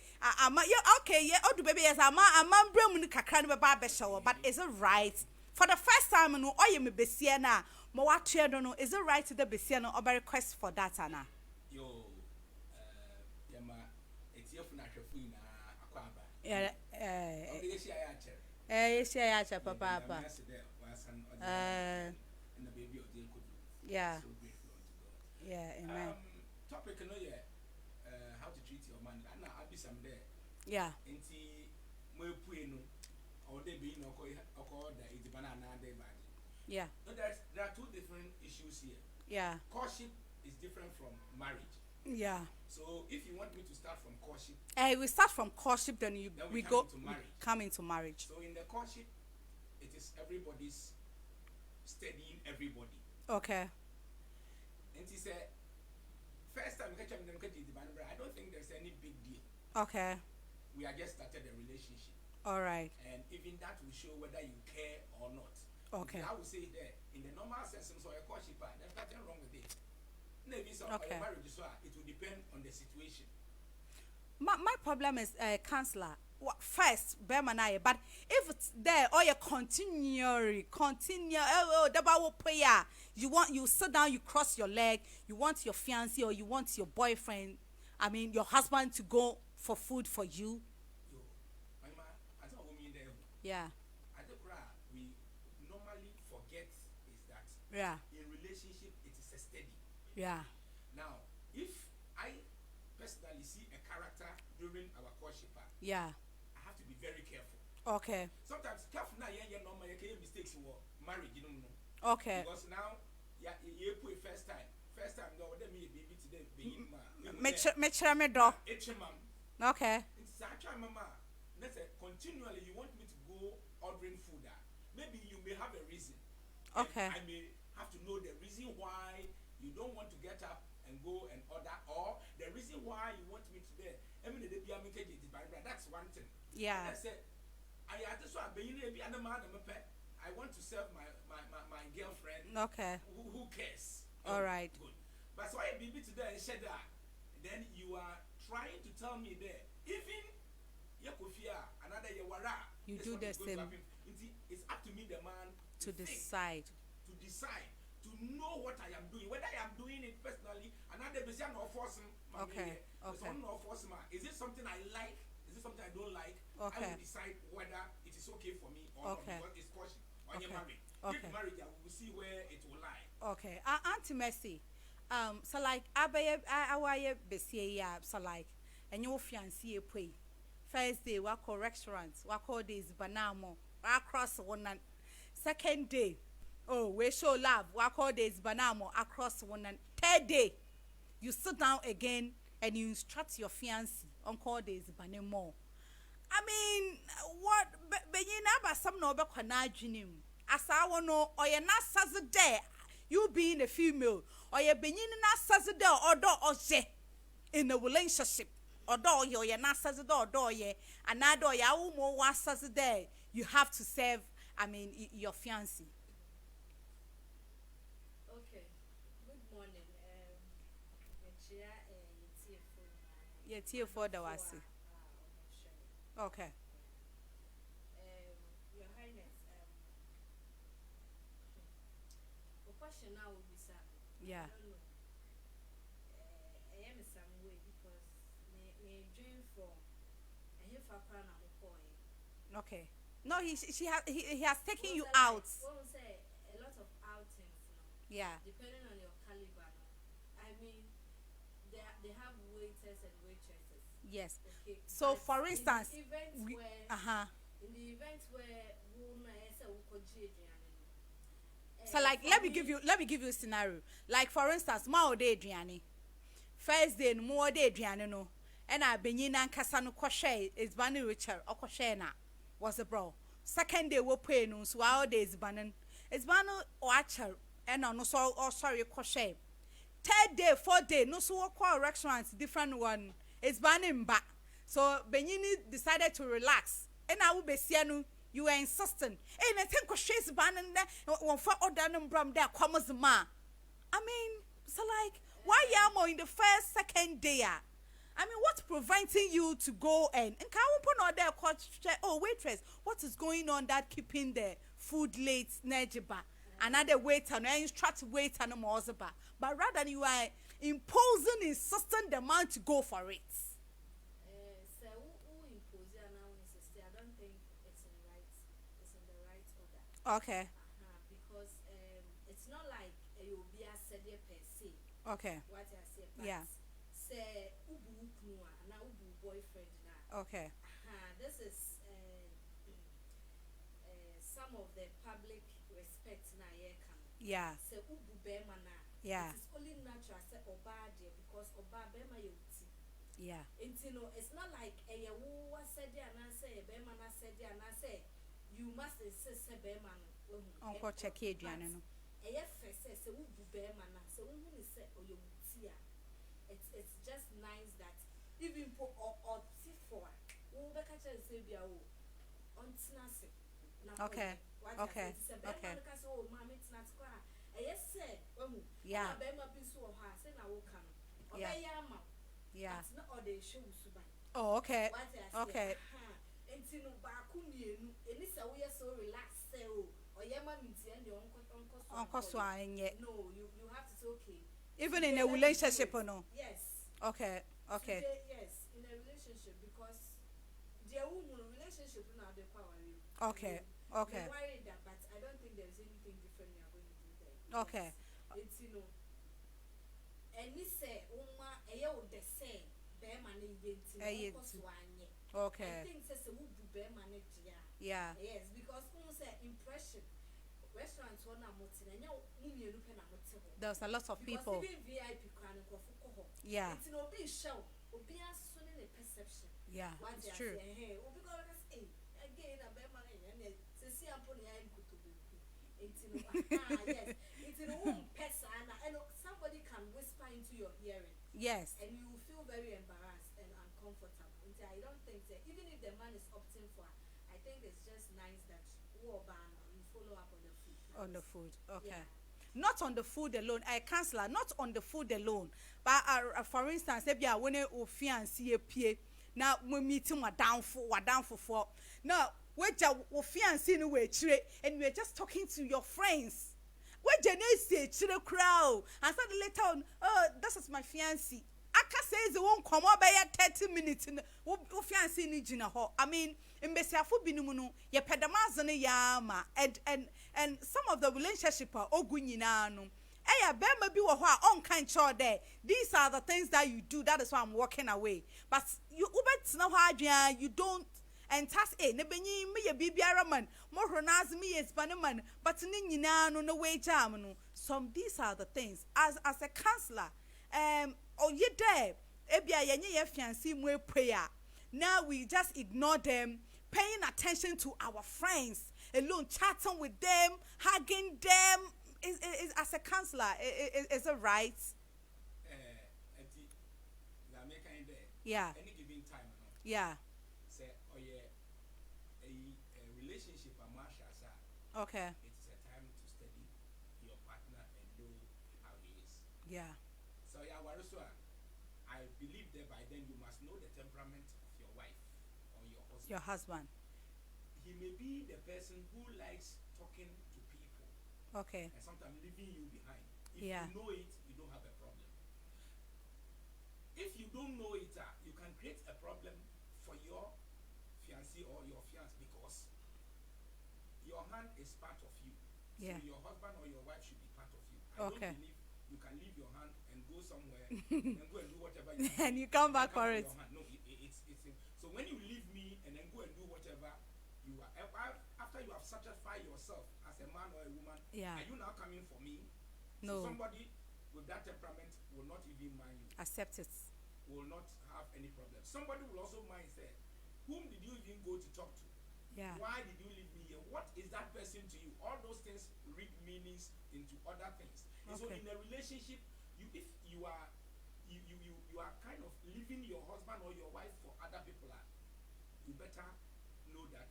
okay, yeah, oh, baby, yes, I'm a man brim, kakran, barber shower, but is it right? For the first time, no, I am a Bessiana, Moa don't know, is it right to the Bessiana or request for that, Anna? Yo, Yama, it's your financial food, Aquaba. Yeah, yes, papa. And the baby of the could Yeah, so grateful unto God. yeah, amen. Topic, no, yeah, how to treat your man. And I'll be some there. Yeah, Enti mo pueno or they be no call that it's banana day bad. yeah, No, there are two different issues here. yeah, Courtship is different from marriage. yeah. So if you want me to start from courtship, We start from courtship, then we come go into marriage. come into marriage. So in the courtship, it is everybody's studying everybody. Okay, And he said, first time I don't think there's any big deal. okay, We are just started a relationship. all right, And even that will show whether you care or not. okay, I would say that in the normal sense, so a courtship, there's nothing wrong with it. Maybe so Okay. marriage, so it will depend on the situation. My problem is counselor. First, bear man, but if it's there or you continue, you sit down, you cross your leg, you want your fiancé or you want your boyfriend, I mean your husband to go for food for you. Yo, my man, I don't mean there. Yeah, I think we normally forget is that yeah, in relationship it is a steady. yeah, Now, if I personally see a character during our courtship, yeah. I have to be very careful. Okay, Sometimes careful now, normal, you can mistakes in marriage, you know. okay. Because now, you put first time, no, let me baby today, baby, Make sure me do. it's your mom. Okay, It's actually mama. Let's say continually you want me to go ordering food. Maybe you may have a reason. And Okay. I may have to know the reason why you don't want to get up and go and order, or the reason why you want me to there. That's one thing. yeah, I said, I want to serve my girlfriend. okay, Who cares? All right. Good. But so I baby today and said that. Then you are trying to tell me there. Even Yakufia, another Yawara. You this do one the is going to same. happen. It's up to me, the man, to think, decide. to decide, to know what I am doing. Whether I am doing it personally, another business no force him. Okay, okay. No force him. Is it something I like? Is it something I don't like? Okay. I will decide whether it is okay for me or Okay. not, because it's caution. Or Okay. you're married. Okay. If married, we will see where it will lie. Okay, Auntie Mercy, so like I besie ya, so like and your fiancé pay. First day, we call restaurants, we call days banamo, we across one and second day. Oh, we show love, we call days banamo across one and third day. You sit down again and you instruct your fiancé on call days banamo. I mean, what benyina ba some no be kwana adwenem. Asa wono oye na saze there. You being a female, or you being in a sassy or door or say in a relationship, or door you're not sassy door ye, and I door ya more was sassy there. You have to serve, I mean, your fiancé. Okay. Good morning. Yeah, tier for the wasi. Okay. Your Highness, the question now will be, sir. Yeah. I don't know. I am some way because me dream from a hill for crown and McCoy. Okay. No, he has taken you out. What say a lot of outings now. Yeah. Depending on your caliber now. I mean, they have waiters and waitresses. Yes. Okay. So, but for instance, in the events we, where in the events where so like let me give you a scenario. Like for instance, ma ode aduane. First day no more day aduane no. and I benyin ankasa kwhwe is banu Richard okwhwe na was a bro. Second day we pay no so all days banan is banu oacher and no so sorry kwhwe. Third day, fourth day, no so call restaurants different one. It's banning back. So Benini decided to relax. And I will be seeing you were insistent. And I think she's banning there one for order bram there comes ma. I mean, so like why you in the first, second day? I mean, what's preventing you to go and can we put on there? Oh, waitress, what is going on that keeping the food late? Nejiba. Another waiter, and instruct waiter no more, but rather you are imposing, insisting the man to go for it. So who impose now insist? I don't think it's in the right order. Okay. Because it's not like you'll be a said per se. Okay. What I say, Yeah. Say ubu uknua na ubu boyfriend na. Okay. This is some of the public respect na ye can. Yeah. Say ubu bema na. Yeah. It's only natural say oba there because oba bema ye uti. Yeah. It's not like a who said there and I say bema na said there and I say you must insist say bema no. Uncle check it, Diana. First say ubu bema na say ubu say oye uti ya. It's just nice that even for or for we be catch say bia o on tinase. Okay. Okay. Okay. Yeah. Yeah. Oh, okay. Okay. Uncle Swine, yeah. No, you have to say okay. Even in a relationship or no? Yes. Okay. Okay. Today, yes, in a relationship because their woman relationship now they power. Okay. Okay. They're worried that, but I don't think there's anything different we are going to do there. Okay. It's and this say Uma would the say bear money Okay. I think says a would do bear money. Yeah. Yes, because say impression restaurants one are mountain and you look at There's a lot of people. Even VIP crown Yeah. it's no be show or be as soon in a perception. Yeah. What It's they true. say, hey, because again a bear money and see upon the eye good to be. Yes, it's in a womb person and somebody can whisper into your hearing. Yes. And you will feel very embarrassed and uncomfortable. I don't think that even if the man is opting for, I think it's just nice that you follow up on the food. On the food. Okay. Yeah. Not on the food alone. I cancel. Not on the food alone. But for instance, if you are when you fiancé pay, now we meeting down for. Now, wait your fiancé no way and we are just talking to your friends. What you say to the crowd and suddenly later on, oh, this is my fiancé. Aka says it won't come up by 30 minutes in the fiancé ni jina ho. I mean, in Besiafu binumuno, ye pedamazane yama and some of the relationship are ogunyinano. Eya bema bi wo ho a on kan cho there. These are the things that you do. That is why I'm walking away. But you ubet na ho adwan, you don't and task ne benyi me ye bibiara man. Mo ronaz me yes man, but ni nyina no way jam no. Some these are the things as a counselor. Oh ye there. Ebia yenye ye fiancé mu prayer. Now we just ignore them, paying attention to our friends, alone chatting with them, hugging them. Is as a counselor, is it right? Yeah. Any given time, Yeah. say, oh yeah, a relationship, a martial Okay. it's a time to study your partner and know how he is. Yeah. So yeah, Waruswa, I believe that by then you must know the temperament of your wife or your husband. Your husband. He may be the person who likes talking to people Okay. and sometimes leaving you behind. If Yeah. you know it, you don't have a problem. If you don't know it, you can create a problem for your fiancé or your fiancé because your hand is part of you. Yeah. So your husband or your wife should be part of you. Okay. I don't believe you can leave your hand and go somewhere and go and do whatever you want. And you come back for with it. your hand. No, it's so when you leave me and then go and do whatever you are after you have satisfied yourself as a man or a woman, Yeah. are you now coming for me? No. So somebody with that temperament will not even mind you. Accept it. will not have any problem. Somebody will also mind say, whom did you even go to talk to? Yeah. Why did you leave me here? What is that person to you? All those things read meanings into other things. And so Okay. in a relationship, if you are kind of leaving your husband or your wife for other people, you better know that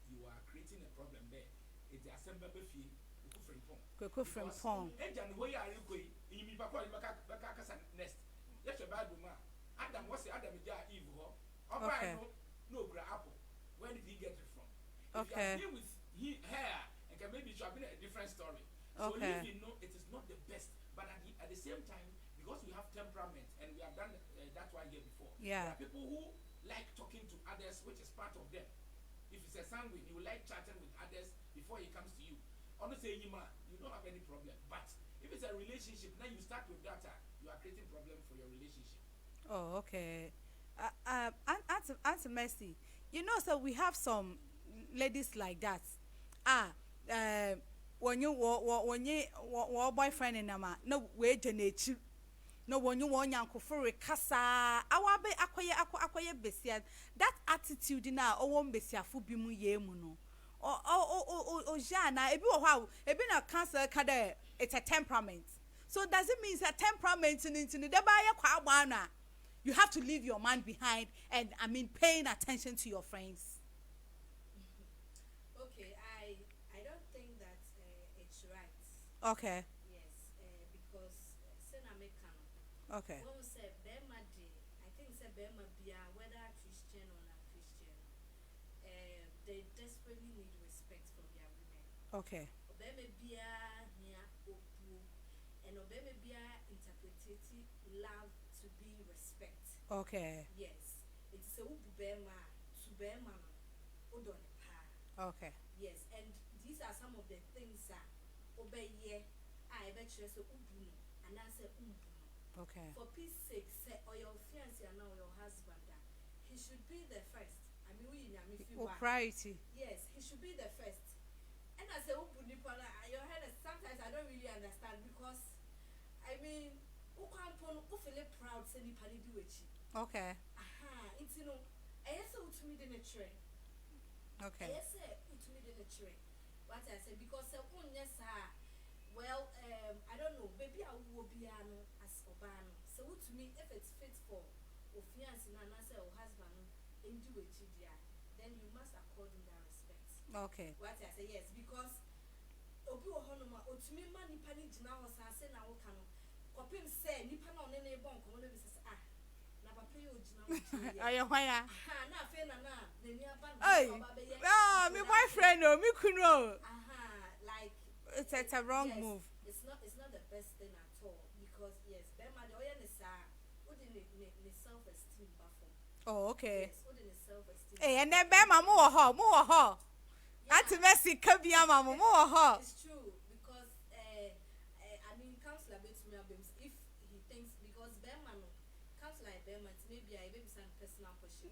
you are creating a problem there. It's a simple fee. Kweko Frimpong. Agent, where are you going? You mean next? Yes, your Bible man. Adam, what's the Adam Eve? Okay. No, apple. Where did he get it from? Okay. If you are with her, and maybe it should have been a different story. So Okay. if you know it is not the best, but at the same time, because we have temperament and we have done that one here before. Yeah. There are people who like talking to others, which is part of them. If it's a sanguine, he will like chatting with others before he comes to you. Honestly, you don't have any problem. But if it's a relationship, then you start with that, you are creating problem for your relationship. Oh, okay. Aunt Mercy, you know, so we have some ladies like that. When you boyfriend in nama, no way generate. No when you want yanko for a casa, awabe akwaye besia. That attitude in our own besia fubimu ye muno. Oh, Jana, ebi na cancer kade, it's a temperament. So does it mean it's a temperament in the debaya kwa? You have to leave your man behind and paying attention to your friends. Okay, I don't think that it's right. Okay. Yes, because Senamekano. Okay. When we say Bema Day, I think say Bema Bia, whether Christian or not Christian, they desperately need respect from their women. Okay. Obeme Bia near Opu, and Obeme Bia interpreted love to be respect. Okay. Yes, it's a Ubema to Bema Odon Pa. Okay. Yes, and these are some of the things that obey. I bet you so Ubuno and I say Umbuno. Okay. For peace sake, say or your fiancé and now your husband, he should be the first. I mean, if you want. Priority. Yes, he should be the first. And I say Ubunipana, your head sometimes I don't really understand because I mean, who can't feel proud, say Nipani do it. Okay. Aha, it's I say to me the train. Okay. I say to me the train. What I say because yes, well, I don't know, maybe I will be as Obano. So to me, if it's fit for or fiancé and I say or husband and do it, then you must accord him that respect. Okay. What I say yes, because Obi Ohonoma, or to me, money penny now was I say now can Copim say Nippon on any bonk on the never pay you. Are you why? Now, Fenana, the near Hey. My boyfriend, no, me kuno. Like It's a wrong yes, move. It's not the best thing at all because yes, Bema the oil is wouldn't self-esteem buffer. Oh, okay. Yes, wouldn't self-esteem. Hey, and then Bema more. Aunt Mercy kabia mama more. It's true because I mean counselor bet me if he thinks because Bema no counselor Bema maybe I maybe some personal question.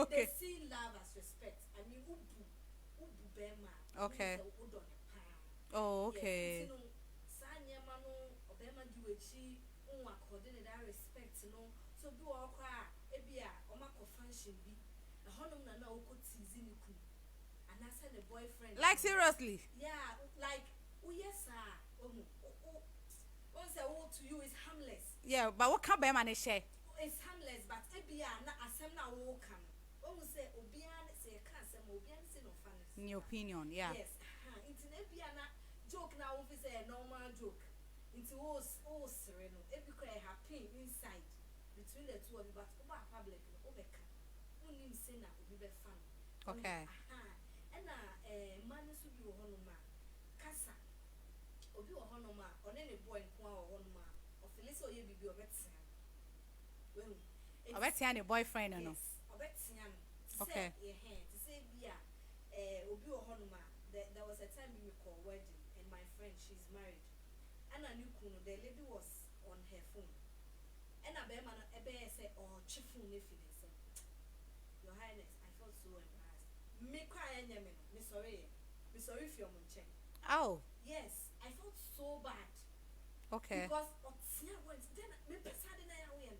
They see love as respect. I mean ubu Bema. Okay. Oh, okay. Yes, Sanya Mano, Obema do according to that respect, so do all cry, Ebia, or Mako function be a honor no could tease in and I said the boyfriend. Like seriously? Yeah, like, oh yes, sir. Once I walk to you is harmless. Yeah, but what can Bema share? It's harmless, but Ebia, not a seminar will come. Almost say, Obian say, can't say, Obian say no fun. In your opinion, yeah. Yes, it's an Ebiana joke now, if it's a normal joke. Into all sereno, every cry happy inside between the two of you, but over public, over only say that will be fun. Okay. And man should be a honoma, Casa, or be a honoma, or any boy in Kwa or honoma, or Felicia, you be your betsian. Well, I bet you your boyfriend, no. Or betsian. Okay. To say, yeah, Obi or honoma, there was a time we call wedding, and my friend, she's married. And I knew the lady was on her phone. And I say, oh, chief phone if it is. Your Highness, I felt so embarrassed. Me cry and me sorry. Me sorry if you're munching. Oh. Yes, I felt so bad. Okay. Because then me decided I win.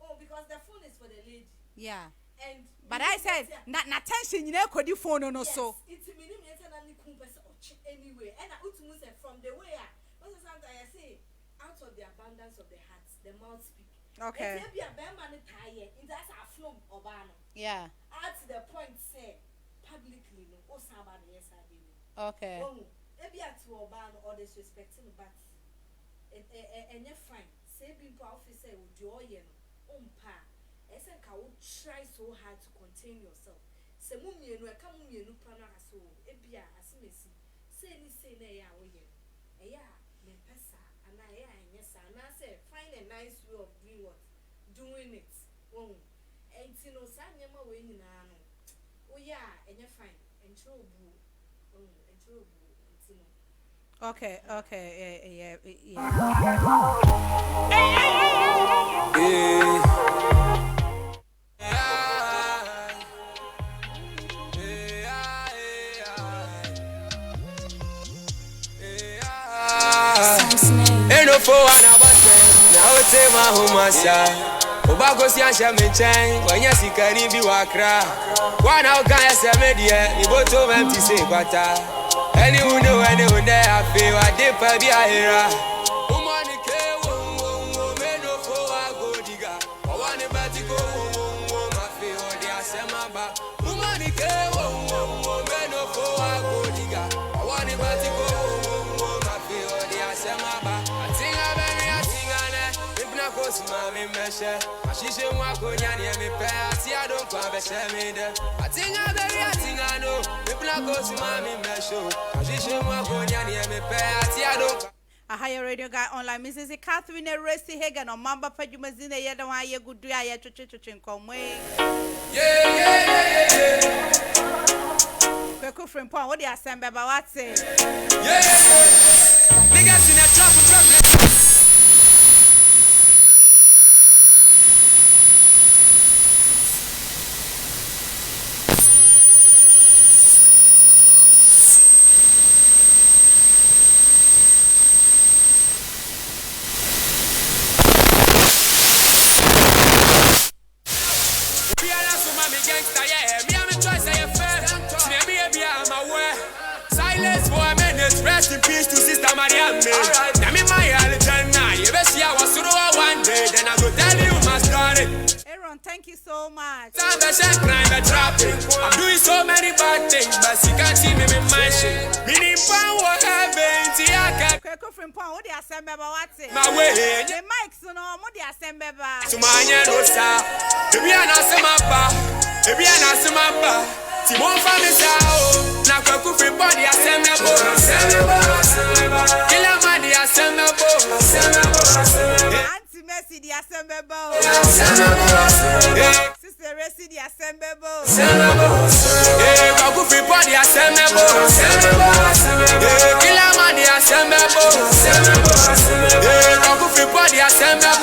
Oh, because the phone is for the lady. Yeah. And but I said na attention you know the phone no yes, so. It's minimum anyway. And I would say from the way sometimes I say out of the abundance of the heart, the mouth speak. Okay. If you be a bear man tired, it does a flow or banner. Yeah. At the point say publicly no or somebody yes I did. Okay. Oh, maybe at to ban or disrespecting but and you're fine. Say being officer would do no pa. I said I would try so hard to contain yourself. Say mummy no come mummy no pana so ebia asimesi. Say ni say na ya wo ye. Yeah, me pesa and I yes and I say find a nice way of doing what? Doing it. Oh. And you know sa nyama we nyina no. Oh yeah, and you're fine. And trouble. Oh, and trouble. Okay, yeah. Ain't no for one about now take my home Obago si ansha me chain when you see can be wakra one how can you say me there you both of empty say kwata anyone know anyone there I feel I did pa bi ahira woman ke wo me no for I go diga I want to bet go wo my feel the asema ba woman ke wo me no for I go diga I want to bet go wo my feel the asema ba I think I Mami meshe, ashishe mwako nyani emi pe ati adon kwa beshe mide. Atinga beri atinga no, mipla kosi mami mesho, ashishe mwako nyani emi pe ati adon. A higher radio guy online, Mrs. Catherine Resi Hagan on Mamba Pajumazina Yadawa Yagudu ya Chuchin Comway. Yeah. Kweko from Point, what do you say, Baba? What's it? Yeah. Niggas in a trouble. Rest in peace to Sister Mariam. Now me my Alexandra. You bet she was through one day. Then I go tell you my story. Aaron, thank you so much. I'm doing so many bad things, but she can't see me in my shit. Meaning, what happened? Kweko from Point, what do you say, Baba? What's it? My way. The mics, no, what do you say, Baba? To my no, if you are not some up, if you are not some up. Timon family sao na kwaku free body assemble kila madi assemble Auntie Mercy the assemble Sister Resi the assemble kwaku free body assemble kila madi assemble kwaku free body assemble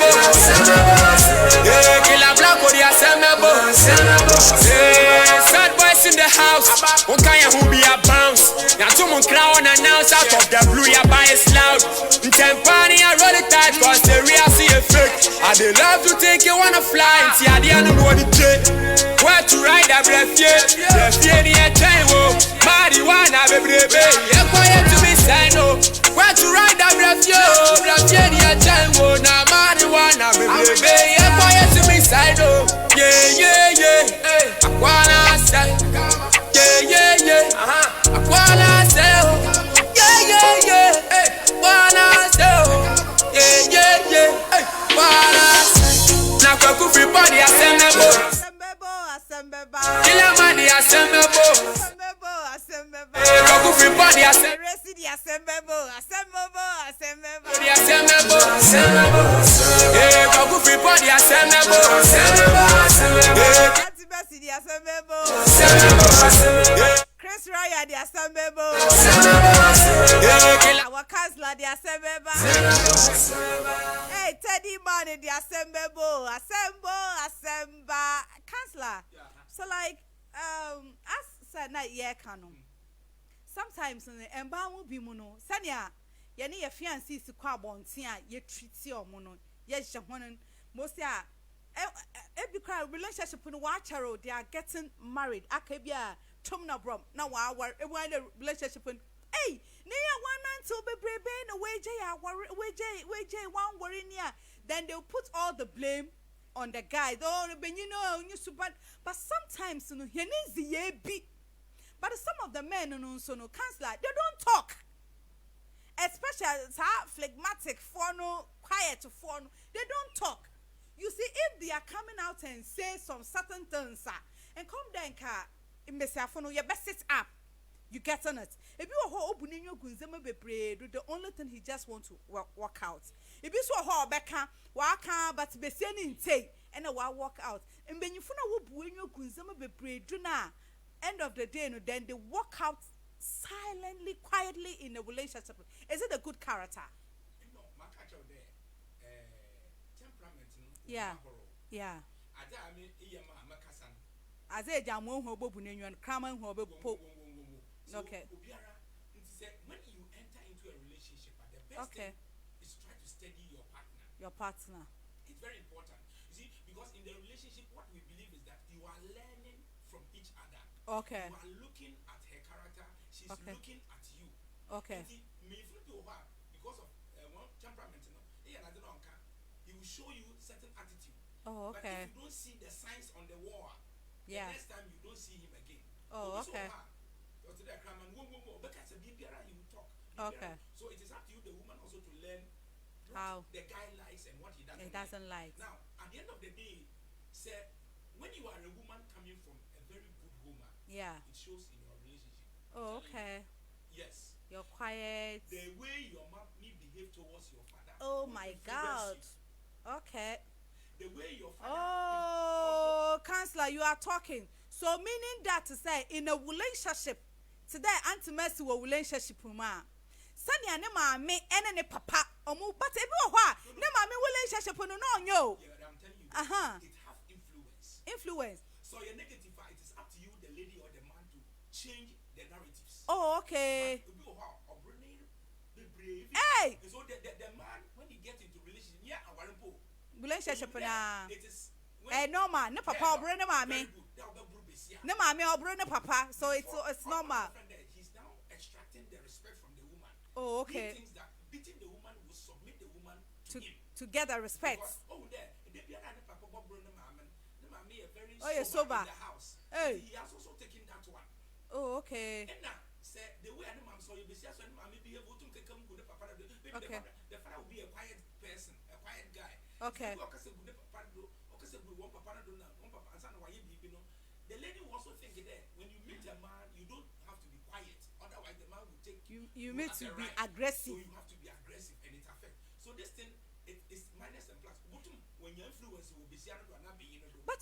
kila black body assemble in the house, one kind who be a bounce. Now, someone crown announce out of the blue, ya buy it loud. In Tempani, I roll it tight, cause the real see effect. I they love to take you wanna fly, see, I didn't know the jet. Where to ride a breath, yeah, the time, marijuana, baby, yeah, quiet to be sign, oh. Where to ride a breath, yo, the time, oh, now marijuana, baby, yeah, quiet to be sign, oh. Yeah, hey, I wanna say. Yeah. I wanna say, yeah. Hey, wanna say, yeah. Hey, wanna say. Now go free body assemble. Kila mani assemble. Hey, go free body assemble. Hey, go free body assemble. Chris Raya the assemble. Our counselor the assemble. Hey, Teddy Man the assemble. Counselor. So like as said na ye canon. Sometimes in the embalm be mono. Sanya your fiancé is kwa bontia ye treat your mono. Yes, Jahonan most every crowd relationship in Wacharo, they are getting married. Akabia, Tumna Brom, now our relationship in. Hey, near 1 month to be brave, away Jay, one worry near. Then they'll put all the blame on the guy. Oh, but sometimes, you know, he needs the be. But some of the men, you know, so no counselor, they don't talk. Especially phlegmatic, quiet, they don't talk. You see, if they are coming out and say some certain things, and come then, you best sit up. You get on it. If you are opening your gunzema be the only thing he just wants to walk out. If you saw her back, walk out, but be sending tay and a walk out. And when you find out your gunzema be do na end of the day, then they walk out silently, quietly in a relationship. Is it a good character? No, my character there, temperament. Yeah. Yeah. I mean, as a jamon hobo and cramming hobo pope. Okay. When you enter into a relationship, the best thing is try to study your partner. Your partner. It's very important. You see, because in the relationship, what we believe is that you are learning from each other. Okay. You are looking at her character. She's looking at you. Okay. Because of one temperament, he will show you certain attitude. Oh, okay. But if you don't see the signs on the wall, the next time you don't see him again. Oh, okay. Okay. So it is up to you, the woman, also to learn what how the guy likes and what he doesn't like. Now, at the end of the day, say, when you are a woman coming from a very good home, it shows in your relationship. Oh, okay. Yes. You're quiet. The way your mommy behave towards your father. Oh my God. Okay. The way your father. Oh, counselor, you are talking. So meaning that to say in a relationship today, Auntie Mercy will relationship ma. Sani ane mami ene ne papa omu but ebi ohwa ne mami relationship no yo. Yeah, I'm telling you. It have influence. Influence. So your negative, it is up to you, the lady or the man, to change the narratives. Oh, okay. Hey. So the man, when he gets into relationship, na. It is normal. Ne papa obre ne mami. Ne mami obre ne papa. So it's normal. He's now extracting the respect from the woman. Oh, okay. He thinks that beating the woman will submit the woman to him. To get the respect. Oh, you're sober. In the house. Hey. He has also taken that one. Oh, okay. And now, say the way I'm so you be so mommy be able to come good papa. Okay. The father will be a quiet person, a quiet guy. Okay. The lady will also think that when you meet a man, you don't have to be quiet. Otherwise, the man will take you need to be aggressive. So you have to be aggressive, and it affects. So this thing, it is minus and plus. When your influence will be seen, but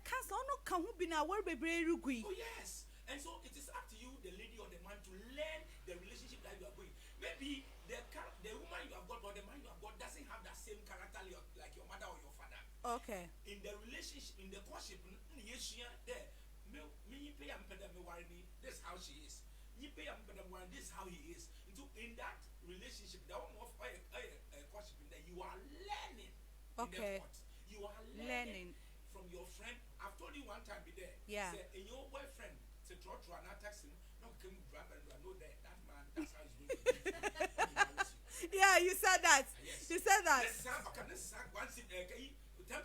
cancer no can who be now where be rugui. Oh yes, and so it is up to you, the lady or the man, to learn the relationship that you are going. Maybe the woman you have got or the man you have got doesn't have that same character like your mother or your father. Okay. In the relationship, in the courtship, this is how she is. This is how he is. In that relationship, that one of a courtship, you are learning. Okay. You are learning from your friend. I've told you one time be there. Yeah. Say, and your boyfriend to draw and tax him, no come grab and know that man, that's how he's going to be. Yeah, you said that. Yes. You said that. This is once 10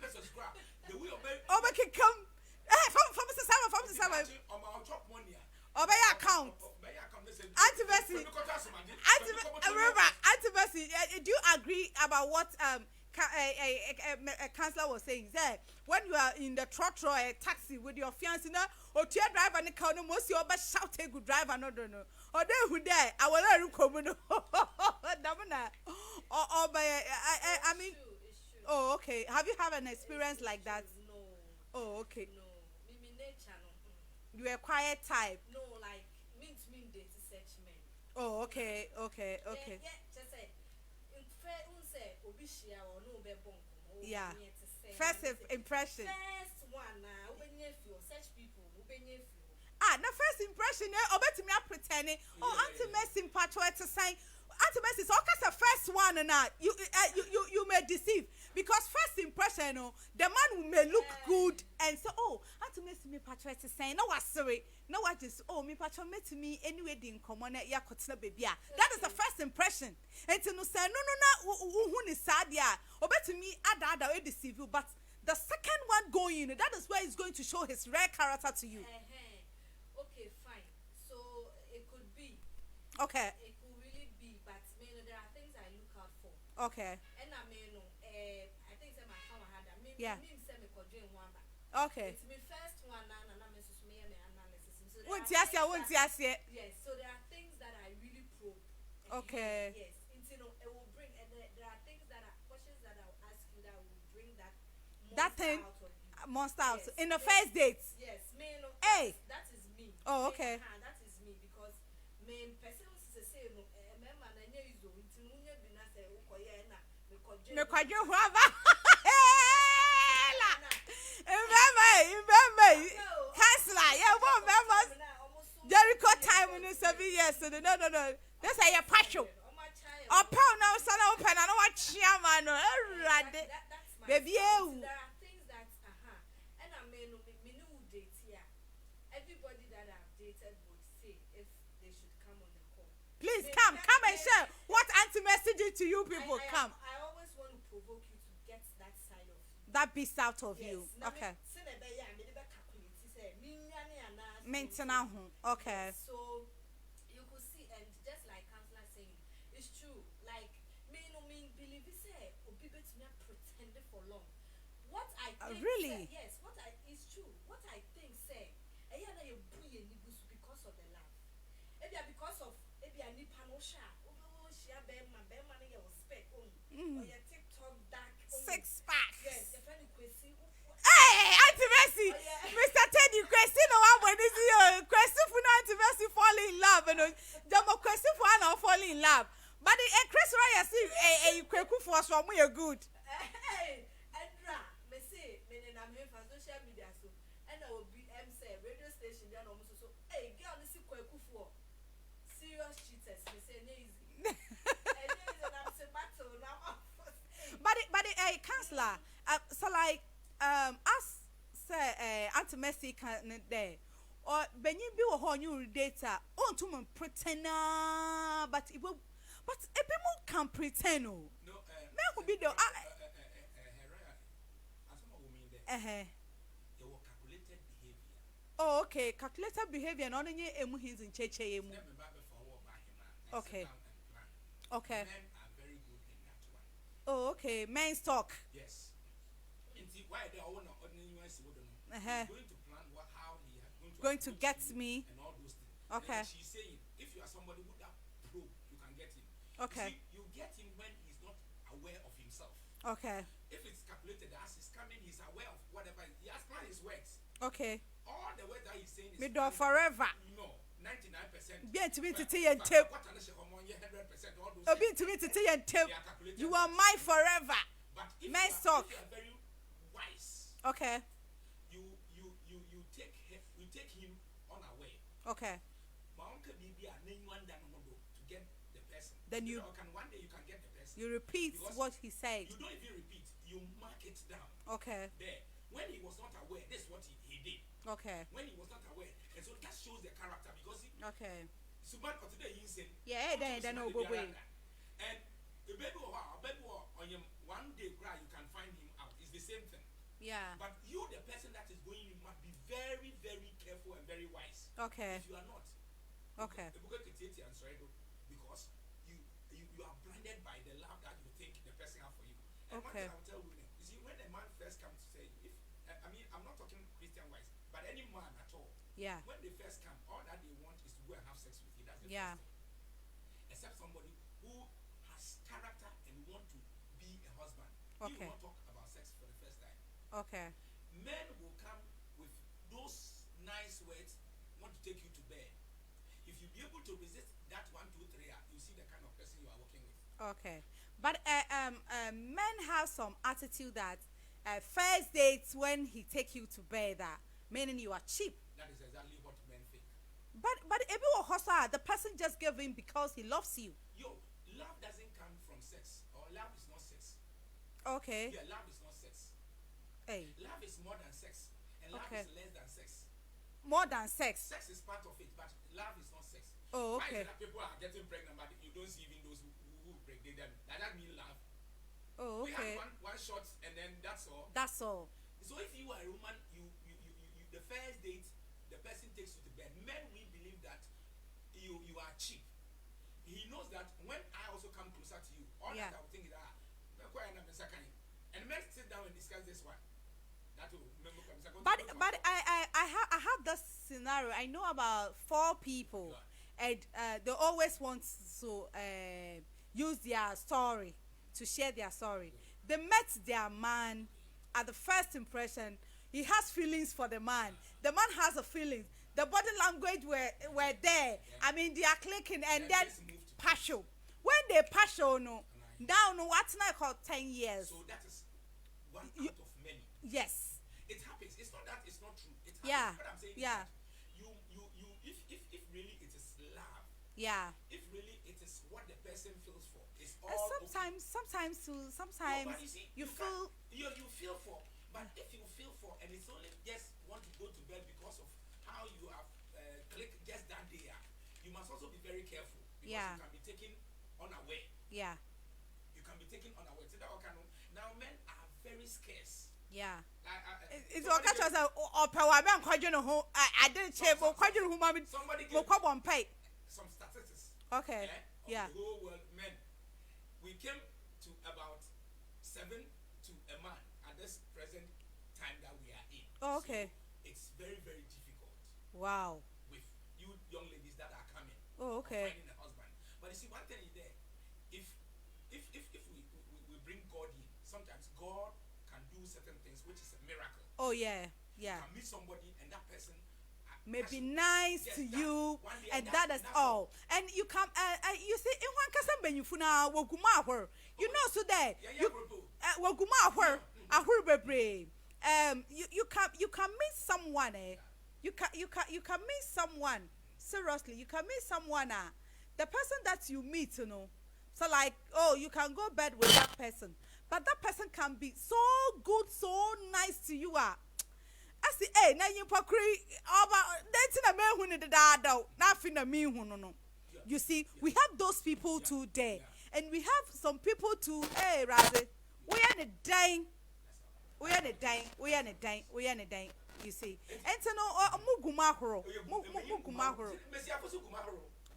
pesos scrap. The way obey. Oh, but can come. From the summer, from the summer. Obey account. Auntie Bessie. Auntie Bessie, do you agree about what a counselor was saying? Say, when you are in the trotro a taxi with your fiancé, or to your driver and the car, most you always shout a good driver, no, or they who die, I will let you come. Or by, I mean, oh, okay. Have you had an experience like that? No. Oh, okay. No. Me nature, no. You are quiet type. No, like, mean date search men. Oh, okay. Yeah. First impression. First one, such people, the first impression, obey me pretending. Oh, Auntie Mercy Patrick to say, Auntie Mercy, so the first one, and you may deceive. Because first impression, the man may look good and say, oh, I to miss me patron to say, no, what sorry, no, what is, oh, me patron met me anyway, didn't come on at Yakotna baby. That is the first impression. And to no say, no, who is sad, yeah, or better me, I will deceive you, but the second one going, that is where he's going to show his rare character to you. Okay, fine. So it could be. Okay. It could really be, but there are things I look out for. Okay. And I I think my camera had that. Yeah. Okay. It's my first one, and I'm analysis. So Yes, so there are things that I really probe. Okay. Yes. It will bring, and there are things that are questions that I'll ask you that will bring that thing out of you. monster out Yes, in the yes. first date. Yes, Hey. that is me. Oh, okay. That is me because person to say no, remember na nye izo nti munye bi na say ukoye na Me kwaje huava. Remember. Kansler, yeah, one members. Jericho time in 7 years. So no. This is your passion. Upon now, son of pen, I know what chairman. Baby, there are things that and I may no date here. Everybody that I've dated would say if they should come on the call. please come and share what auntie messaging to you people. Come. I always want to provoke you to get that side of you. That beast out of Yes. you. Okay. Maintenance. Okay. So you could see, and just like counselor saying, it's true. Like believe it say obi betumi pretend for long. What I think really? Yes, it's true. What I think say na you buye ni because of the love. Because of a nipa no sha. Share bema na you spec on. Or your TikTok dark. 6 packs. Yes, if any question. Hey, Auntie Mercy, Oh, yeah. Mr. Teddy, question no one when this year. Question for Auntie Mercy fall in love, and the more question for now fall in love. But the Chris Ryan see a kweku for us from we are good. Hey, Andra, me say, na me for social media so, and I will be say radio station there almost so. Hey, girl, this is kweku for serious cheaters. Me say easy. And I'm say battle now. But counselor, so like us say Auntie Mercy can there. Or when you be a new data, on to pretend, but it will, but a people can pretend. No, man will be the calculated behavior. Oh, okay, calculated behavior. And only emu hins in cheche emu. Okay. Okay. Men are very good in that one. Oh, okay. Men's talk. Yes. Why they all know he's going to plan how he is Going to get you me. and all those things. Okay. And she's saying if you are somebody who that probe, you can get him. Okay. You get him when he's not aware of himself. Okay. If it's calculated as he's coming, he's aware of whatever he has planned his words. Okay. All the words that he's saying is Me do forever. no, 99%. Bien to me to tea and tape. 100%, all those Oh, bien to me to tea and tape. they are calculated. You are mine forever. But if Men's you are, talk. if you are very wise, Okay. you take him unaware. Okay. My uncle BB and name one to get the person. Then you can one day you can get the person. you repeat Because what he said. You don't even repeat. You mark it down. Okay. There. When he was not aware, this is what he did. Okay. When he was not aware, and so that shows the character because he. Okay. Suban for today he's saying. Yeah, then no go away. And the baby on him one day cry you can find him out. It's the same thing. Yeah. But you, the person that is going, you must be very, very careful and very wise. Okay. If you are not, Okay. because you are blinded by the love that you think the person has for you. And Okay. one thing I will tell women, you see, when a man first comes to say, if I'm not talking Christian wise, but any man at all, Yeah. when they first come, all that they want is to go and have sex with you. That's the Yeah. first thing. Except somebody who has character and want to be a husband. He Okay. will not talk about sex for the first time. Okay. Men will come with those nice words, want to take you to bed. If you be able to resist that 1, 2, 3, you see the kind of person you are working with. Okay. But men have some attitude that first dates when he take you to bed that meaning you are cheap. That is exactly what men think. But if you are hostile, the person just gave him because he loves you. Yo, love doesn't come from sex, or love is not sex. Okay. Yeah, love is not sex. Hey. Love is more than sex, and love Okay. is less than sex. More than sex. Sex is part of it, but love is not sex. Oh, Why is okay. it that people are getting pregnant, but you don't see even those who pregnate them? Does that mean love? Oh, We okay. have one shot, and then that's all. That's all. So if you are a woman, you the first date, the person takes you to bed. Men, we believe that you are cheap. He knows that when I also come closer to you, all Yeah. that I will think is and men sit down and discuss this one. That will remember. But I have this scenario. I know about 4 people, and they always want to use their story to share their story. They met their man at the first impression. He has feelings for the man. The man has a feeling. The body language were there. I mean, they are clicking, and then partial. When they partial, no, now no, what's not called 10 years. So that is one out of many. Yes. It happens. It's not that it's not true. It happens. Yeah. What I'm saying Yeah. is that if really it is love, Yeah. if really it is what the person feels for, it's all And okay. sometimes No, but you see, you you feel you feel for, but if you feel for and it's only just want to go to bed because of how you have clicked just that day, you must also be very careful because Yeah. you can be taken unaware. yeah, You can be taken unaware. Now men are very scarce. yeah. It's somebody okay gave- to say or power man quadrin who I didn't check but quadrin who mommy somebody will gave come on pay. some statistics. Okay. Of Yeah. the whole world men. We came to about 7 to a man at this present time that we are in. Oh, okay. So it's very, very difficult Wow. with you young ladies that are coming. Oh, of okay. Finding a husband. But you see, one thing is there. If we bring God in, sometimes God can do certain things, which is a miracle. Oh yeah. Yeah. You can meet somebody and that person May has- be nice Yes, to that- you, one day, and that- that is that's all. And you come, you see, in one case, when you funa woguma where you know so there Yeah, you bro. woguma where bebre. You can meet someone. You can meet someone. Seriously, you can meet someone. The person that you meet, you know. So like, oh, you can go bed with that person, but that person can be so good, so nice to you. I see, hey, now you pokri about dating a man who need the dad out, nothing a me who no. You see, we have those people today, and we have some people to, hey, Razi, we are the dying, we are the dying, we are the dying, we are the dying. You see, and so no, mugumahoro, mugumahoro.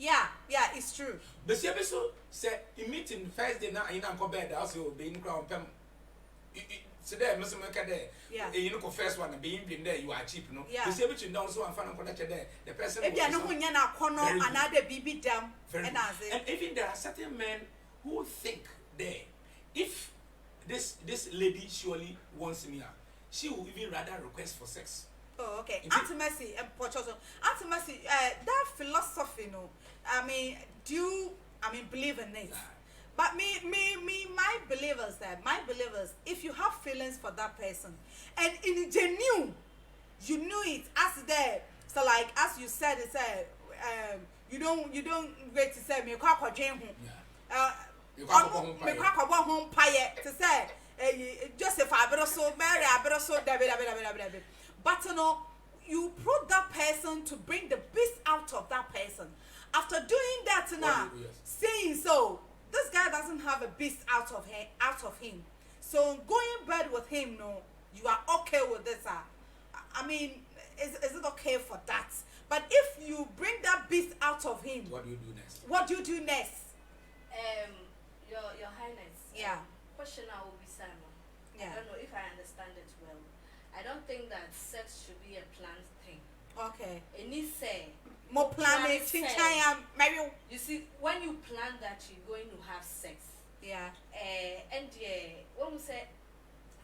Yeah, it's true. The CBS said, "You meet in first day now in Uncle Bed, also being crown pem." So there, Mr. Mercader, Yeah. You know, first one being there, you are cheap, no? Yeah. The CBS down so and find out there. The person If you are no one yana kono Very good. another BB dam, Very and good. as it. And even there are certain men who think there, if this lady surely wants me, she will even rather request for sex. Oh, okay. Is it- Auntie Mercy and Pochoso. Auntie Mercy, that philosophy, no. I mean, believe in it? But my believers, if you have feelings for that person, and in genuine, you knew it as there. So like as you said, you don't wait to say me kwa dream You can't go home me kwa home pie to say Joseph Abroso, Mary Abroso, David. But you know, you prove that person to bring the beast out of that person. After doing that now, yes. saying so, this guy doesn't have a beast out of him. So going bed with him, no, you are okay with this. I mean, is it okay for that? But if you bring that beast out of him, What do you do next? what do you do next? Your Highness. Yeah. Question I will be Simon. Yeah. I don't know if I understand it well. I don't think that sex should be a planned thing. Okay. It needs say. More planning, Plan it chinchan, maybe. You see, when you plan that you're going to have sex, Yeah. and when we say,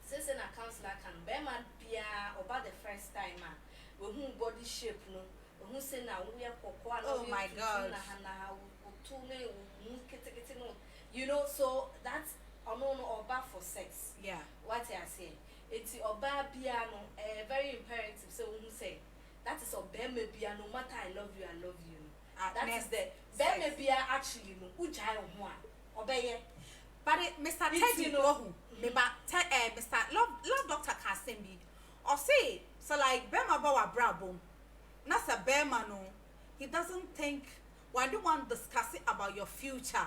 since an counselor can bear man beer about the first time, we who body shape no, who say now we are Oh my God. You know, so that's oba for sex. Yeah. What I say, it's oba piano, very imperative. So who say that is obey piano. No matter I love you. That is the sex. beme bia actually no ujai ho a obey. But Mr. Teddy no Mr. Love Doctor Kasembi or say so like Bema Bawa Brabo. Nasa Bema no, he doesn't think when you want discussing about your future,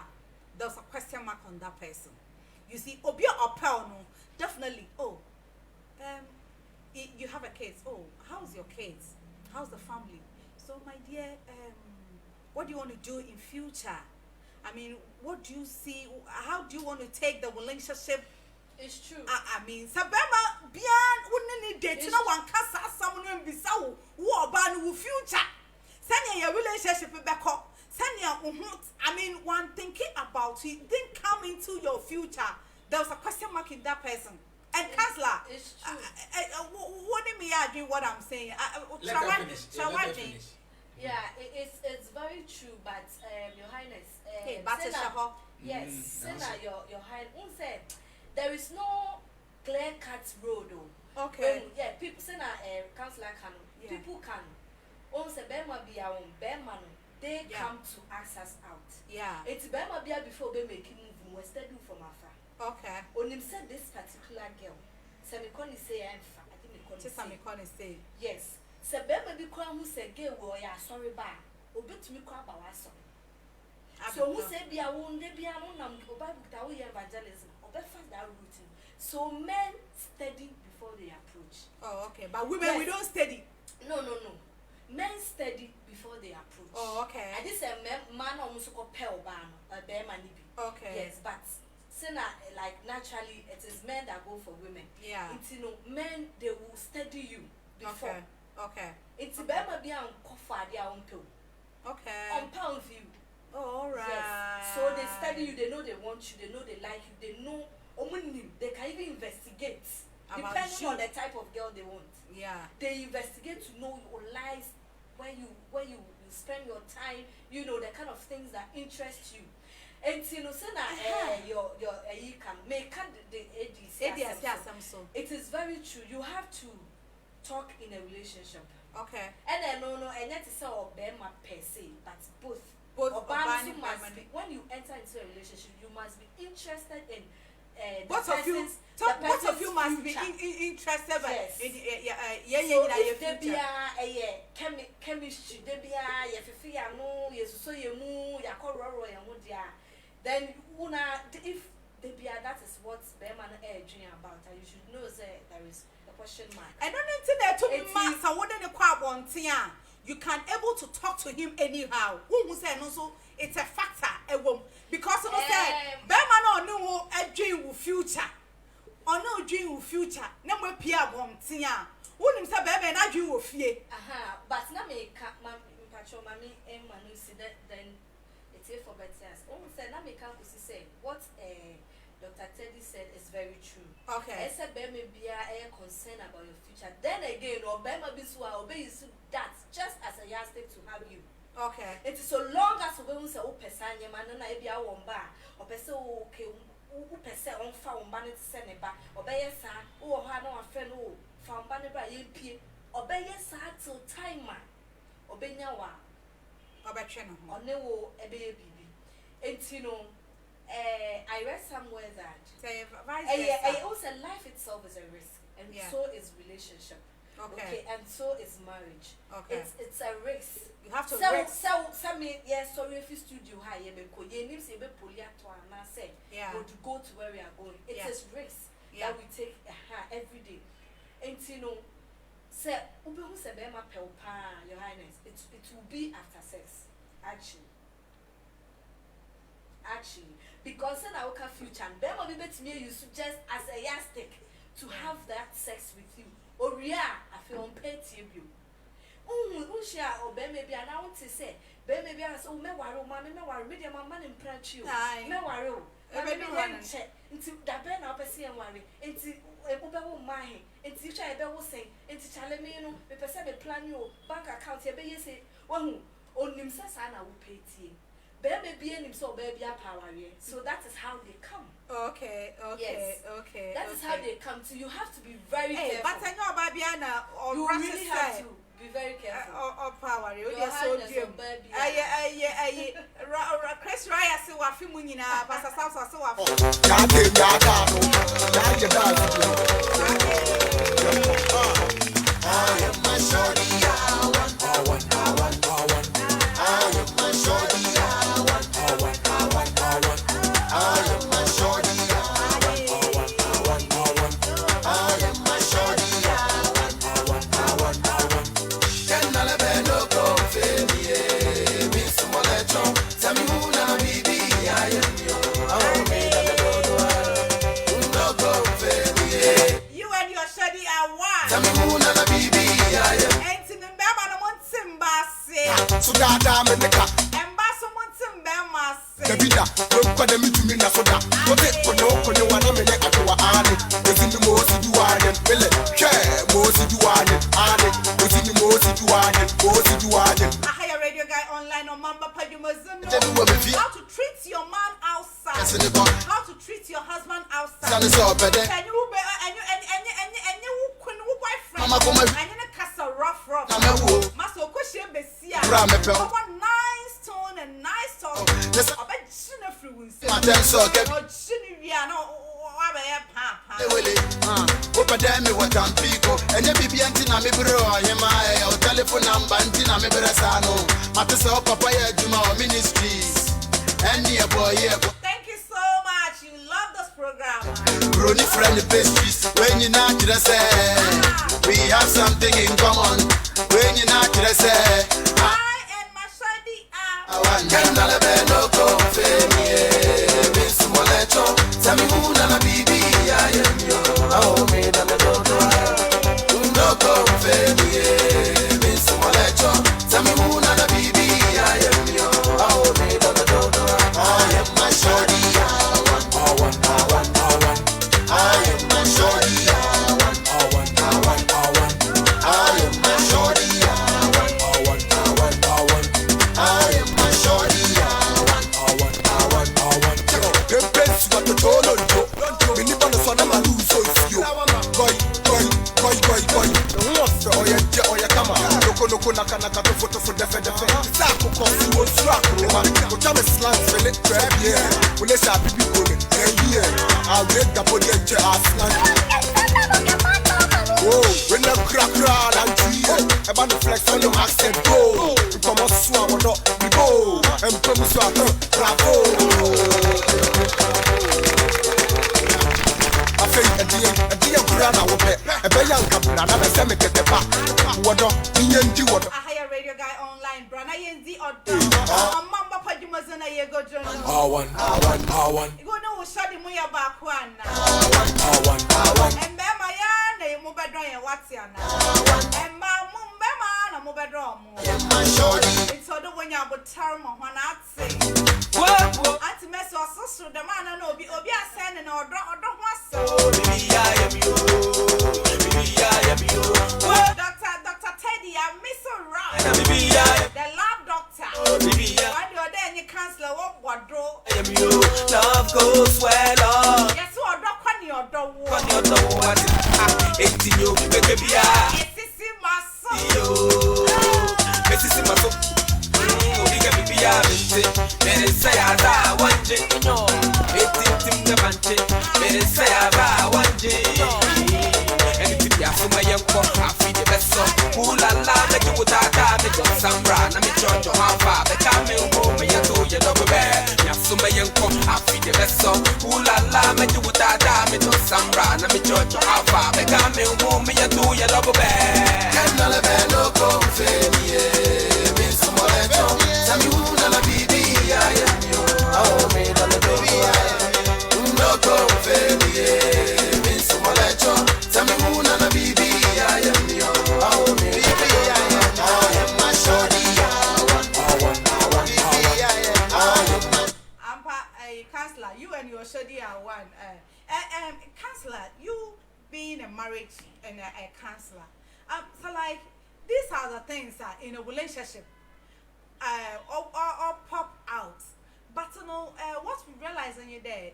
there's a question mark on that person. You see, Obia or Pel no, definitely. Oh, you have a kids. Oh, how's your kids? How's the family? So my dear, what do you want to do in future? I mean, what do you see? How do you want to take the relationship? It's true. I mean, Sabema beyond wouldn't need date. You know, one casa someone will be so war ban with future. Send your relationship back up. Send your I mean, one thinking about it didn't come into your future. There was a question mark in that person. And Kansler, It's true. what do you mean? I do what I'm saying. Let her finish. Yeah, it's very true, but Your Highness, Hey, but yes, Sena, Your Highness, say there is no clear cut road. Okay. Yeah, people Sena, councillor can people can. Once a Bema be our own Bema, they come to ask us out. Yeah. It's Bema be before they make move. We study from afar. Okay. On him said this particular girl. Semiconi say I think say. yes. Se bema bi kwa hu se ge wo ya sorry ba obetumi kwa ba wa so so who say bia wo nde bia no nam oba buta wo evangelism obefa that route so men study before they approach. Oh, okay, but women we don't study. No men study before they approach. Oh, okay. And this a man almost ko pel ba no bema ni bi. Okay. Yes, but Sena, like naturally it is men that go for women. Yeah. It's men they will study you before. Okay. It's Bema be on coffee their own pill. Okay. On pound view. Oh, all right. Yes. So they study you, they know they want you, they know they like you, they know they can even investigate About depending you. on the type of girl they want. Yeah. They investigate to know your lies, where you spend your time, you know, the kind of things that interest you. And you know, your you can make the ADC. So. It is very true. You have to talk in a relationship. Okay. And then no, and that is all Bema per se, but both. Obani Must be, when you enter into a relationship, you must be interested in both of you must be interested yes. in if there be a chemistry, there be a fifi no, yes, so you move, ya kororo ya mudia. Then if there be that is what Bema dream about, and you should know that there is a question mark. I don't think that to be master wouldn't require one thing. You can able to talk to him anyhow. Who say no so it's a factor because you know say Bema no a dream with future. Or no dream with future. No more peer one thing. Wouldn't say Bema na dream with fear. But na me patrol mommy and manu see that then it's here for better. Almost said na me can say what Dr. Teddy said is very true. Okay. I said Bema be a concern about your future. Then again, or Bema be so obey you that just as a yardstick to have you. Okay. It is so long as we say oh person your man na e bia won ba or person okay who person on fa won ba ne se ne ba obey sa wo ha na wa friend wo fa won ba ne ba ye pie obey sa till time obenya wa Obetwe no. one wo ebe bibi entino I read somewhere that also life itself is a risk, and so is relationship. Okay, and so is marriage. Okay, it's a risk. You have to risk. So yes, sorry if you studio high, you need to be polyatoa say, or to go to where we are going. It is risk that we take every day. And you know, say Your Highness, it will be after sex, actually, because in our future, then will be better me you suggest as a yardstick to have that sex with you. Or I feel on pay you. Share or maybe I want to say, maybe I said, oh, me worry, medium man in plant you. Me worry, check into that pen up a sea and worry, into a mobile mind, into each other will say, into Chalemino, the percent plan your bank account here, but you say, well, on himself, I will pay tea. Baby and so baby are power. So that is how they come. Okay. Yes. Okay. That is how they come. So you have to be very careful. But I know Babiana or you really have to. Be very careful. Power. You Your are so highness dim. of baby. Chris Raya say wa fi munyina Pastor Samson say wa fi. I am my shorty, I want. I am my shorty, I want. I am my shorty, I am my shorty, I want. Can I be no go failure? Be small lecho. Tell me who na baby I am yo. Oh me no go failure. You and your shady are one. Tell me who na baby I am. Ain't in the bema no montimba say. So goddamn in the car. Embasso montimba say. Davida, don't call them to me na soda. What it for no kono wana me like atwa ane. Within the most you are and Billy. Yeah, most you are ane. Within the most you are A higher radio guy online on Mamba Padumazuno. How to treat your man outside. How to treat your husband outside. And you boyfriend. And you cast a rough. Maso Kushi Bessia. Nice tone and nice talk. I bet China free will say. Open them what I'm people, and you be antina me bro, my telephone number antina me brasano. Matasa Papa Juma Ministries. And your boy, thank you so much. You love this program. Brony friendly pastries. When you're not just say, we have something in common. When you're not just say, I and my shady I want no go failure. Miss Molecho, tell me who na baby I am yo. Oh me no go failure. Miss Molecho, tell me who na baby I am yo. Oh me I am my shorty. I want. I am my shorty. I want. I am my shorty. I want. I am my shorty. I want. The best what the toll on you. Me nipa no so na ma lose so you. Boy. Oh yeah, come on. Loko naka to photo for defe. Sako kosi wo swako. Go jam slant fele trap yeah. We let our people go here. I wait the body and slant. Oh, when the crack and tree. About the flex on your accent go. You come on swam or not. We go. And promise you bravo. I say a dear grana will be a bayan capra. I'm a semi-cat. What do you do? A higher radio guy online. Brana Yendi or Mamba Padumazana Yego Journal. I want. You go know Shadi Muya Bakwan. I want. And Bema Yana Mubadra and Watiana. And Bema and Mubadrom. My shorty. It's all the one you would tell me when I say. Auntie Mess or sister, the man I know, be Obia sending or don't want so. Baby, I am you. Dr. Teddy, I miss a round. Baby, I The lab doctor. Baby, Why do then you cancel what wardrobe? am you. Love goes well on. Yes, you are dog on your door. On your door, what? 18 you, baby, Yes, it's in my son. yo. Messi Maso. Obiga baby, I say I want you. No, 18 the banche. They say I want you. Anything ya from my young pop, I feel the best song. Ooh la la, make you with that time, make you some brand. I'm in charge of how far they come in home. Me, I told you, love bear. Ya from my young pop, I feel the best song. Ooh la la, make you with that time, make you some brand. I'm in charge of how far they come in home. Me, I told you, love bear. Can I be no go failure? Miss Molecho, tell me who na baby I am yo. Oh me baby I am. No go failure. Miss Molecho, tell me who na baby I am yo. Oh me baby I am my shorty. I want. Ampa, counselor, you and your shady are one. Counselor, you being a marriage and a counselor. So like these are the things that in a relationship or pop out. But you know, what we realize when you're there,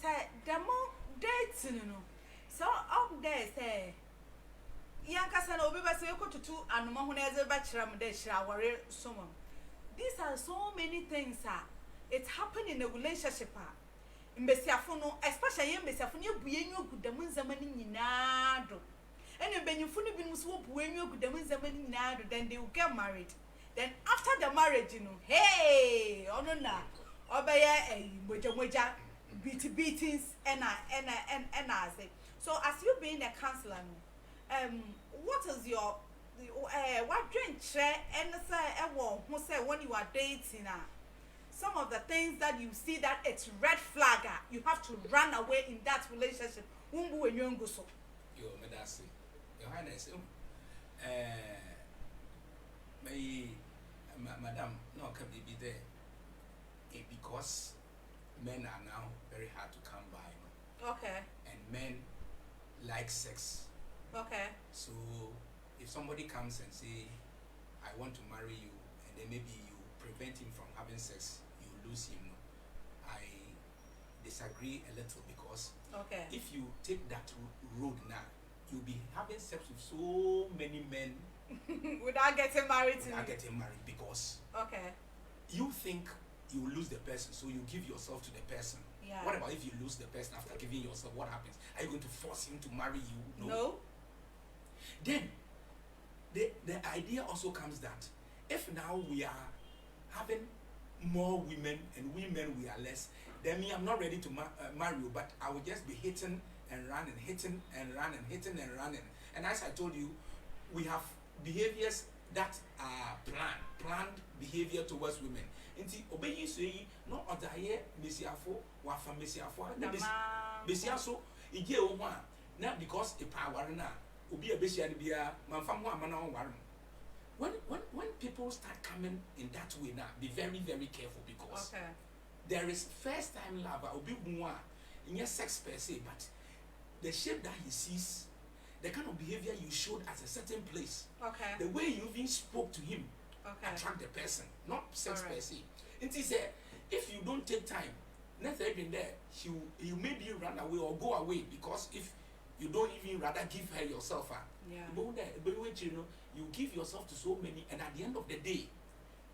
say the more dating, you know. So up there say Yanka said, "Oh, baby, so you go to two and Mahoneza Bachram de Shawari Sumum. These are so many things, it's happening in a relationship. Mbesiafono, especially mbesiafono buyenyo gudamu zamani nyinado. And benyufunu binuswo buyenyo gudamu zamani nyinado, then they will get married. Then after the marriage, you know, hey, onona, obeye moja beatings and as it. So as you being a counselor, what is your what drink share and say who say when you are dating some of the things that you see that it's red flag, you have to run away in that relationship. Umbu when you go so. Yo, Medasi, Your Highness, Madam, no, can be there because men are now very hard to come by. Okay. And men like sex. Okay. So if somebody comes and say, I want to marry you, and then maybe you prevent him from having sex, you lose him. I disagree a little because if you take that road now, you'll be having sex with so many men without getting married because okay, you think you lose the person, so you give yourself to the person. Yeah. What about if you lose the person after giving yourself? What happens? Are you going to force him to marry you? No. Then the idea also comes that if now we are having more women and women we are less, then me, I'm not ready to marry you, but I will just be hitting and running, hitting and running, hitting and running. And as I told you, we have behaviors that are planned behavior towards women. Nti obeyi so yi no odaye mesiafo wa fa mesiafo na mesiaso ije wo ho a na because e pa ware na obi abesia ne bia manfam ho amana on ware. When people start coming in that way now, be very, very careful because there is first time love obi hu a in your sex per se, but the shape that he sees, the kind of behavior you showed at a certain place, the way you even spoke to him, attract the person, not sex per se. And he said, if you don't take time, next even there, you maybe run away or go away because if you don't even rather give her yourself, you give yourself to so many, and at the end of the day,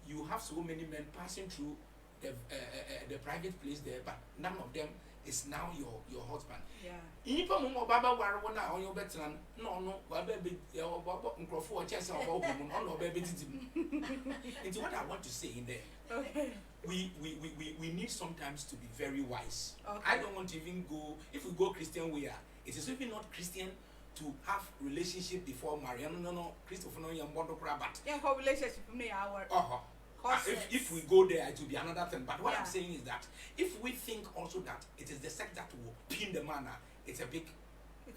you have so many men passing through the private place there, but none of them is now your husband. Yeah. Ipa mo baba ware wona on your veteran no baba be nkrofo chese oba obo no no baba didim. It's what I want to say in there. Okay. We need sometimes to be very wise. Okay. I don't want to even go, if we go Christian way, it is even not Christian to have relationship before marriage. No, Christopher no young bondo but yeah, relationship me our if we go there, it will be another thing. But what I'm saying is that if we think also that it is the sex that will pin the man, it's a big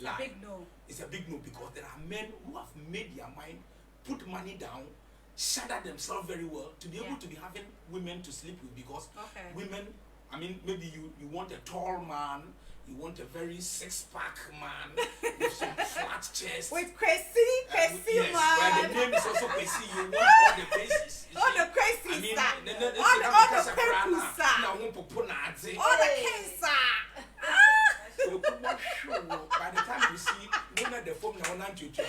lie. A big no. It's a big no because there are men who have made their mind, put money down, shatter themselves very well to be able to be having women to sleep with because women, I mean, maybe you want a tall man, you want a very six-pack man with some flat chest. With crazy man. Well, the name is also crazy. You want all the bases. All the crazy I mean, all the cancer. By the time you see, none of the phone now on to so.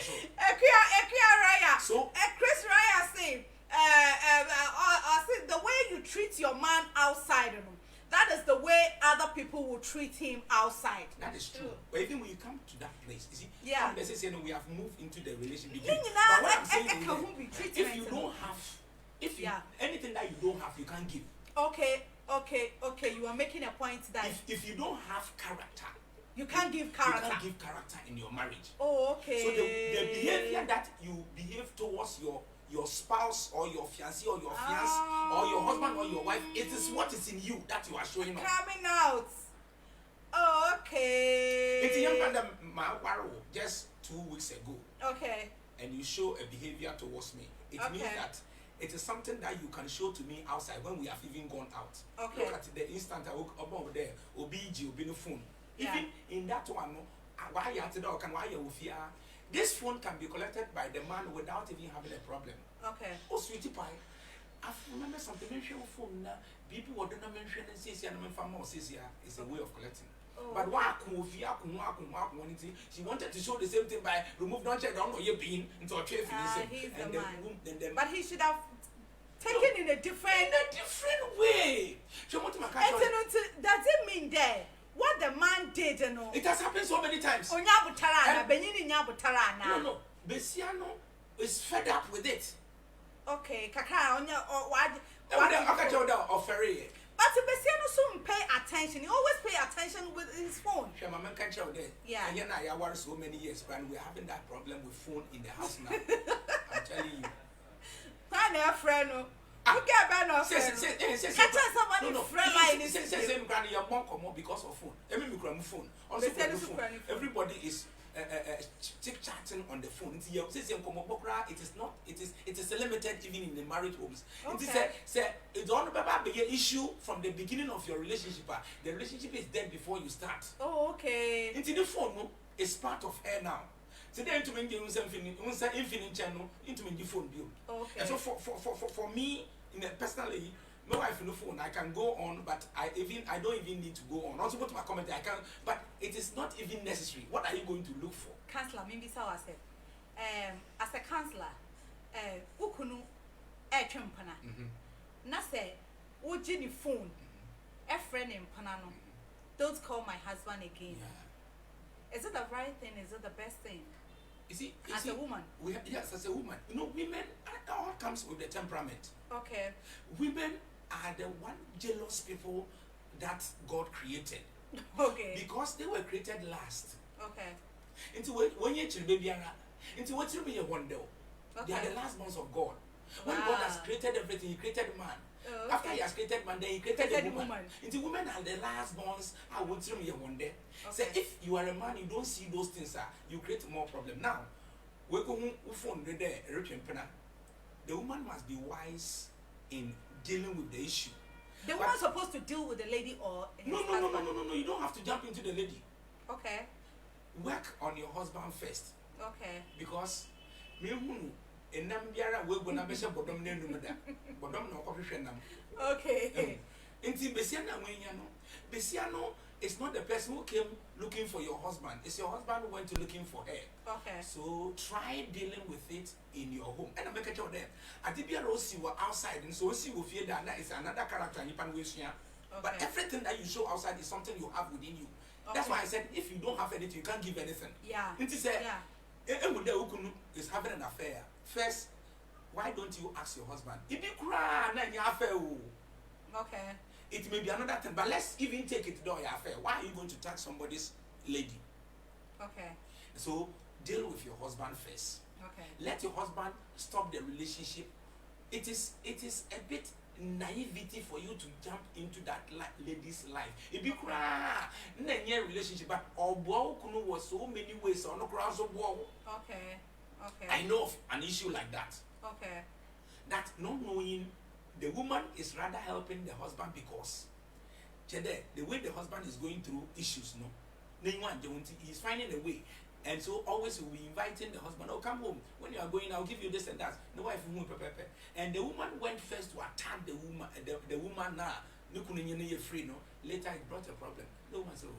So, Chris Raya say, the way you treat your man outside, that is the way other people will treat him outside. That is true. But even when you come to that place, you see, let's say we have moved into the relationship. But what I'm saying is, if you don't have, anything that you don't have, you can't give. Okay. You are making a point that if you don't have character, you can't give character. You can't give character in your marriage. Oh, okay. So the behavior that you behave towards your spouse or your fiancé or your fiancé or your husband or your wife, it is what is in you that you are showing off. Coming out. Oh, okay. It's a young man that just 2 weeks ago. Okay. And you show a behavior towards me. It means that it is something that you can show to me outside when we have even gone out. Okay. Look at the instant I walk up over there, OBG, Obi no phone. Even in that one, why you have to do, why you fear. This phone can be collected by the man without even having a problem. Okay. Oh, sweetie pie, I remember something mention phone now. People were not mentioning CCR and family CCR is a way of collecting. But why she wanted to show the same thing by remove don't check down or your being into a chair He's the and man. But he should have taken in a different way. She wanted my car. Does it mean that what the man did, you know? It has happened so many times. No. Besiano is fed up with it. Okay, Kaka, what? But Besiano soon pay attention. He always pay attention with his phone. Yeah. And yet I work so many years, but we're having that problem with phone in the house now. I'm telling you. My friend, you get better. Catch somebody friend like your mom come because of phone. Phone. Also phone. Everybody is chit-chatting on the phone. It is limited even in the married homes. Okay. It's all about the issue from the beginning of your relationship. The relationship is dead before you start. Oh, okay. Into the phone is part of her now. Today into infinite channel into the phone bill. Okay. And so for me, personally, my wife in the phone, I can go on, but I don't even need to go on. Also, put my comment, I can, but it is not even necessary. What are you going to look for? Counselor, maybe so I said. As a counselor, ukunu chempana. Na say, uji ni phone, a friend in panano. Don't call my husband again. Yeah. Is it the right thing? Is it the best thing? As a woman? Yes, as a woman. You know, women, it all comes with the temperament. Okay. Women are the one jealous people that God created. Okay. Because they were created last. Okay. Into when you baby, into what you mean one day. They are the last ones of God. When God has created everything, He created man. Okay. After He has created man, then He created the woman. Into women are the last ones. I would tell me one day. So if you are a man, you don't see those things, you create more problem. Now, we go phone the woman must be wise in dealing with the issue. The woman's supposed to deal with the lady or no. You don't have to jump into the lady. Okay. Work on your husband first. Okay. Because me enam biara we go na be she bodom na enum da. Bodom na okofhwe nam. Okay. Nti besia na nwenya no. Besia no is not the person who came looking for your husband. It's your husband who went to looking for her. Okay. So try dealing with it in your home. And I make it out there. I did be outside, and so see with you that is another character you can wish. But everything that you show outside is something you have within you. That's why I said if you don't have anything, you can't give anything. Yeah. It is is having an affair. First, why don't you ask your husband? If you cry, then you affair. Okay. It may be another thing, but let's even take it to your affair. Why are you going to touch somebody's lady? Okay. So deal with your husband first. Okay. Let your husband stop the relationship. It is a bit naivety for you to jump into that lady's life. If you cry, relationship, but was so many ways on the cross of war. Okay. Okay. I know of an issue like that. Okay. That not knowing the woman is rather helping the husband because the way the husband is going through issues, he's finding a way. And so always we'll be inviting the husband, oh, come home. When you are going, I'll give you this and that. The wife will and the woman went first to attack the woman. The woman now, free, no. Later it brought a problem. The woman said,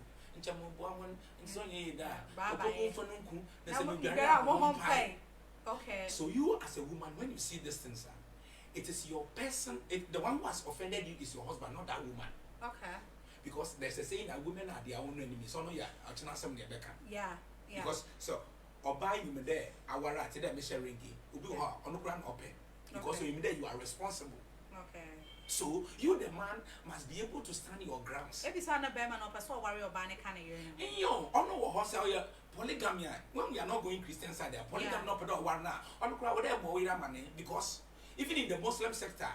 okay. So you as a woman, when you see this thing, sir, it is your person. The one who has offended you is your husband, not that woman. Okay. Because there's a saying that women are their own enemies. So no, yeah. Because so buy you there, our right to them ringi. Ubi on the ground open. Because you there you are responsible. Okay. So you the man must be able to stand your grounds. If it's not a bear man or so worry about any kind of yo, on no hostel polygamy. When we are not going Christian side there, polygamy not put one now. On the crowd whatever money because even in the Muslim sector,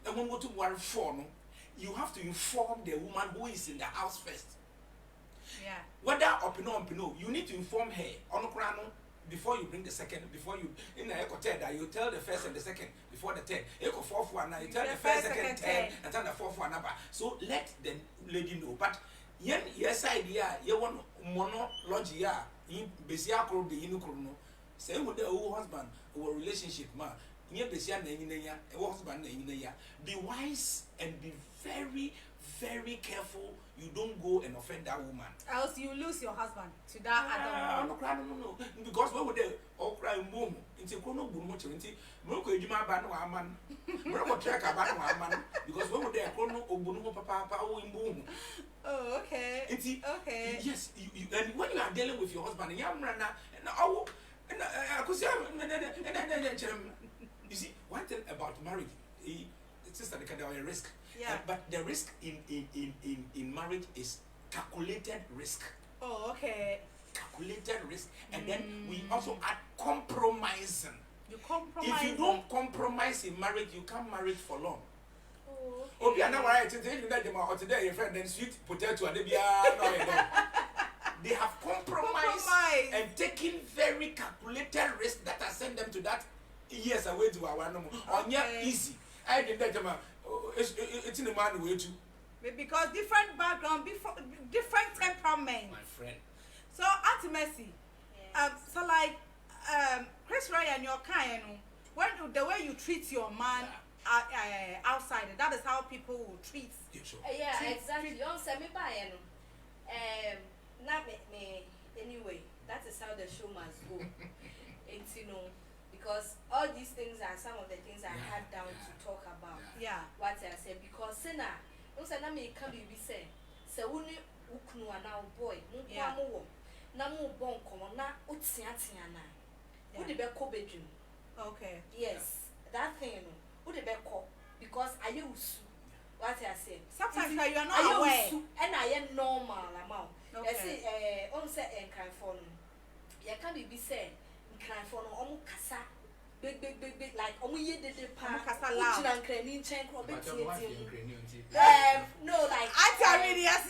and when we go to war for no, you have to inform the woman who is in the house first. Yeah. Whether up no, you need to inform her on the crown before you bring the second, before you in the echo that you tell the first and the second before the third. Echo fourth one, now you tell the first, second, third, and then the fourth one number. So let the lady know. But yes idea, you want monology in Besia Kro the Inukuno. Say with the old husband or relationship man. Be wise and be very, very careful you don't go and offend that woman. Else you lose your husband to that other woman. No. Because when we there, all cry boom. Into Kono Bumocho, into Moko Juma Ban one man, Moko Track about one man. Because when we there, Kono Obuno Papa, in boom. Oh, okay. Okay. Yes, you and when you are dealing with your husband, young runner, and I could say, you see, one thing about marriage, it's just that there are a risk. Yeah. But the risk in marriage is calculated risk. Oh, okay. Calculated risk. And then we also add compromising. You compromise. If you don't compromise in marriage, you can't marry for long. Oh, Okay. Today your friend then sweet potato and they have compromised and taken very calculated risk that has sent them to that years away to our no on easy. I did that it's in the man way too. Because different background, different temperament. My friend. So Auntie Mercy, so like Chris Ryan, your kind, when the way you treat your man outside, that is how people will treat. yeah, exactly. You don't say me by not me anyway. That is how the show must go. It's because all these things are some of the things I had down to talk about. Yeah. What I said because sinna, no say na me can be say wuni ukunu ana boy, mo na mo bon komo na utia na. Who the be ko bedroom? Okay. Yes, that thing who the be ko because I use what I say. Sometimes you are not aware. And I am normal amount. Okay. You see, on say en kind for you can be say kind for no kasa big like ye de pa kasa loud. No, like I tell you yes.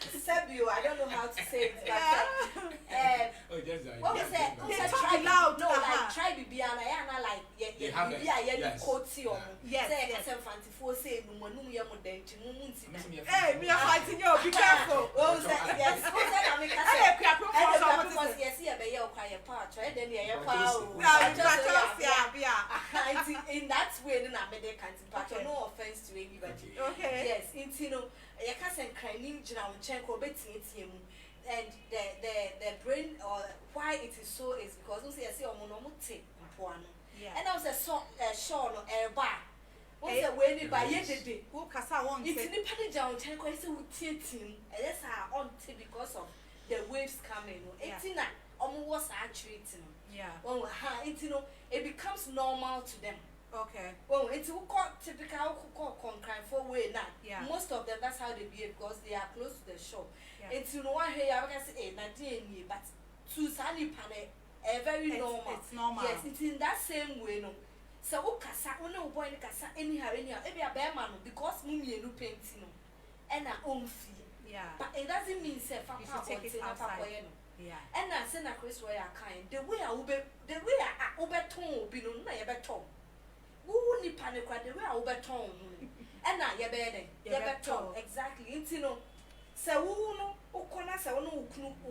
Sebio, I don't know how to say it. What was that? Try loud. No, like try Bibiana, like Hey, me are fighting you. Be careful. In that way, then I made a kind of no offense to anybody. Okay. Yes, you can't crying and the brain or why it is so is because we see and I was a shawl or a bar. What's the way by yesterday? Who kasa won't It's in the panic down, and that's our on because of the waves coming. It's in almost actually. Yeah. Oh, it becomes normal to them. Okay. Well, it's typical crime for way now. Yeah. Most of them, that's how they behave because they are close to the shore. Yeah. It's one here, I can say, but to Sally Pane, very normal. It's normal. Yes, it's in that same way, no. So, Kasa, no boy, Kasa, anyhow, every a bear man, because Mummy and painting, and our own fee. Yeah. But it doesn't mean, say, You should take it outside. Yeah. And I send a Chris Roy kind, the way I over tone, be no, never tone. Who need panic the way I over tone? And now you're better, exactly. It's so who no, who can I say, no,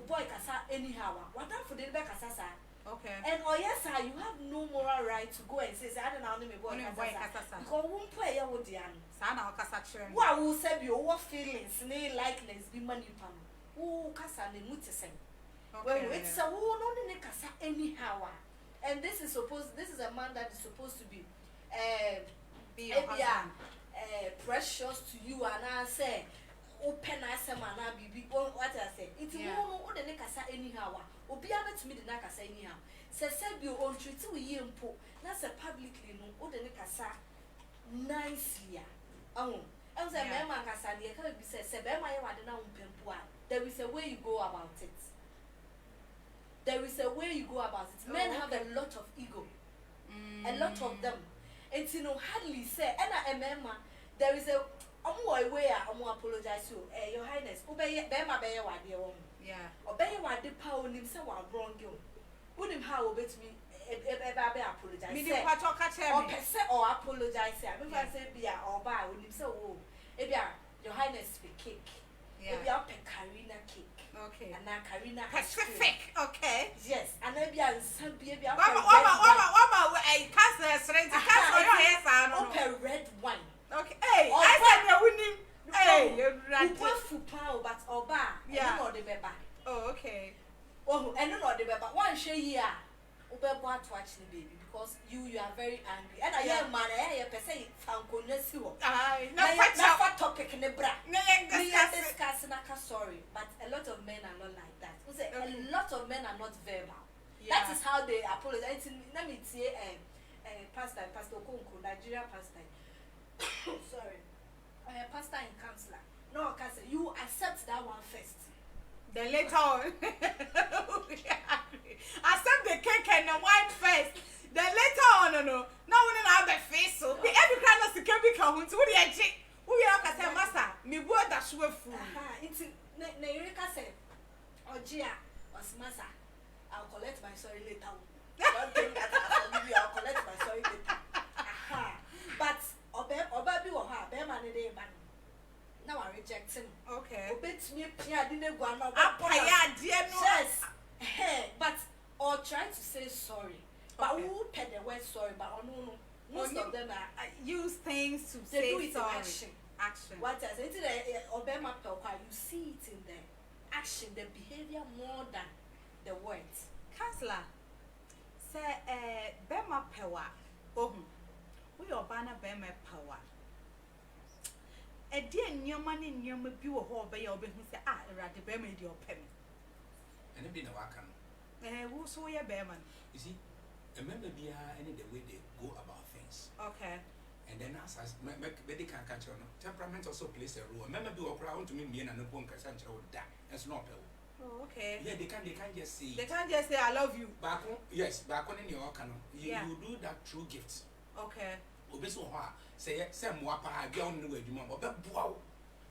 boy, Cassa, anyhow, what for the back assassin? Okay. And oh, yes, sir, you have no moral right to go and say, I don't know, boy, Cassa. Go won't play with the end. Sana Cassa. What will say your what feelings, nay, likeness, be money pan. Oh, Cassa, the mutisem. Well, it's a woman in a Cassa, anyhow. And this is a man that is supposed to be precious to you, and I say, open as a man, be what I say. It's a woman who the Kasa anyhow, or be able to meet the Nakasa anyhow. Says, you on treat to you and po, that's a publicly no, or the Kasa nicely. Oh, I was a man, Kasa, the Akabi says, Sebema, I don't know, there is a way you go about it. There is a way you go about it. Men have a lot of ego. A lot of them. And hardly say, and I remember there is a way I apologize to Your Highness. Obey Bema Bay, what dear woman. Yeah. Obey what the power in himself wrong you. Wouldn't how obey me apologize. Or apologize. If I say be or buy with him so Your Highness speak cake. If you are Karina cake. Okay. And now Karina Pacific. Okay. Yes. And maybe I'll be a red wine. Okay. very angry. And I am man, I say, Fanconesiwo. No, what topic in the bra. No, Discussing, sorry, but a lot of men are not like that. A lot of men are not verbal. That is how they apologize. Let me say, pastor Okonko, Nigerian pastor. Sorry, pastor in counselor. No, Council, you accept that one first. Then later on, accept the cake and the wine first. Then later on, no, one have a face. So every kind of security count. What do you check? Who you are? Say, Master, me word that show food. It's Nerika said, Ojia or Massa, I'll collect my sorry later. Don't think that I'll collect my sorry later. But Obabi or her, Beman a day man. Now I reject him. Okay. Bet me, I didn't go on. Yes. But or try to say sorry. But who paid the word sorry? But no, most of them are use things to they say do it sorry. in action. Action. What else? It's the Obama Pelka. You see it in the action, the behavior more than the words. Counselor, say, Bema Pewa. Oh, we are banner Bema Pewa. A dear new man in your pure hall by your business. Rather Bema your pen. And it be no wakan. Who saw your Bearman? You see, remember be any the way they go about things. Okay. And then as they can catch on temperament also plays a role. Remember be around to me and no one can with that. That's not Oh, okay. yeah, they can't just say They can't just say I love you. back on in your canon. You do that through gifts. Okay. Obeso ha say some wapa be on the way you mom obebuaw.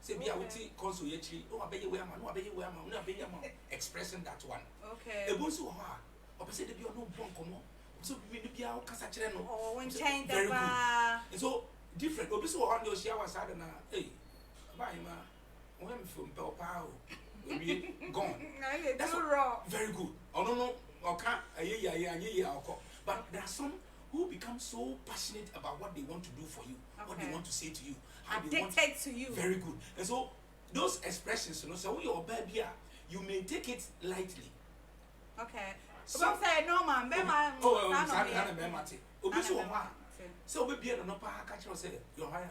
Say be awiti console yachi no abeye we ama no abeye we ama no abeye ama expressing that one. Okay. Ebuso ha obese de be no bon komo. So we be bia o kasa kire no. Oh, when change very the good. bar. So different obeso ha no share was sada na hey bye ma when from pelpa we gone. That's raw. Very good. Oh no okay but there are some who become so passionate about what they want to do for you, what they want to say to you, how they want to you. Very good. And so those expressions, so when you're baby, you may take it lightly. Okay. So say no man, so we be no catch say your higher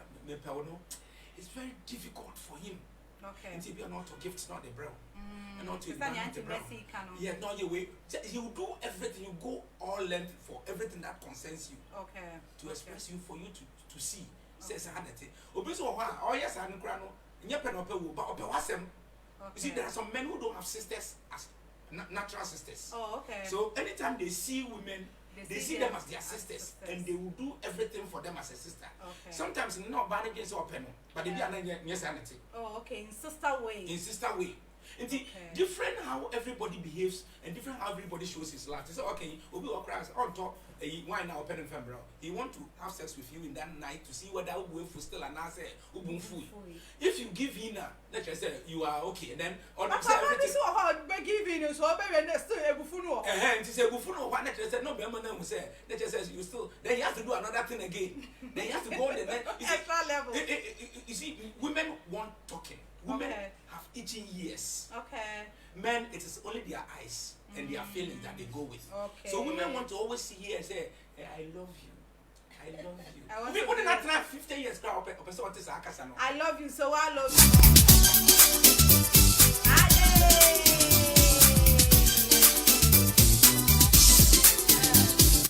it's very difficult for him. Okay. Until you are not to gifts, not the brown. And not to yeah, no, you wait. You do everything, you go all length for everything that concerns you. Okay. To express you for you to see. Says a hundred. Oh yes, I'm grano. You see, there are some men who don't have sisters as natural sisters. Oh, okay. So anytime they see women, they see them as their sisters, and they will do everything for them as a sister. Okay. Sometimes not bad against or penny, but they be an sanity. Oh, okay. In sister way. In sister way. It's different how everybody behaves and different how everybody shows his love. They say, okay, Obi Okras on top, why now open and fembrel? He want to have sex with you in that night to see whether Ubu still and I say Ubu food. If you give in, let's just say you are okay, and then on the side everything. So hard, but giving so baby and still a buffalo. And to say buffalo, one that said no, Bemman will say, that just says you still, then you have to do another thing again. Then you have to go on the next extra level. You see, women want talking. Women have itching ears. Okay. Men, it is only their eyes and their feelings that they go with. Okay. So women want to always see here and say, hey, I love you. I love you. I People not try 50 years now. I love you, so I love you.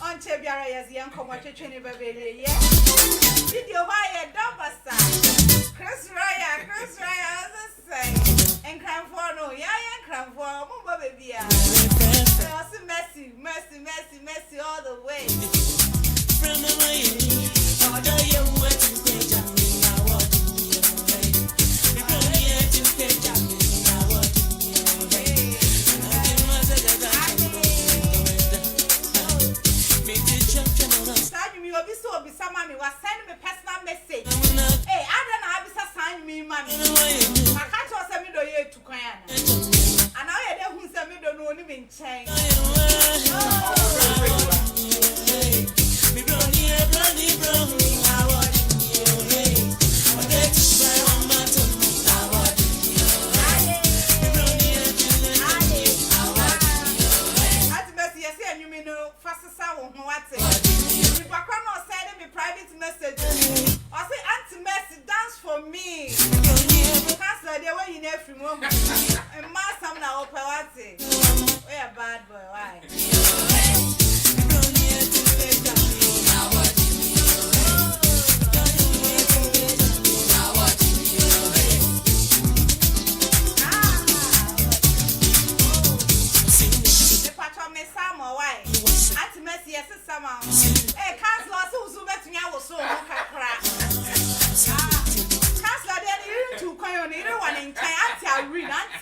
On Chebiara, yes, young commercial training, baby. Yes. Video by a double side. Chris Raya, I was saying. And cram for no, yeah, cram for Mumba baby. Mercy all the way. Somebody was sending me personal message. Hey, I don't know how to sign me, mommy. I can't just send me the year to Kayana. And I had who sent me the no even change.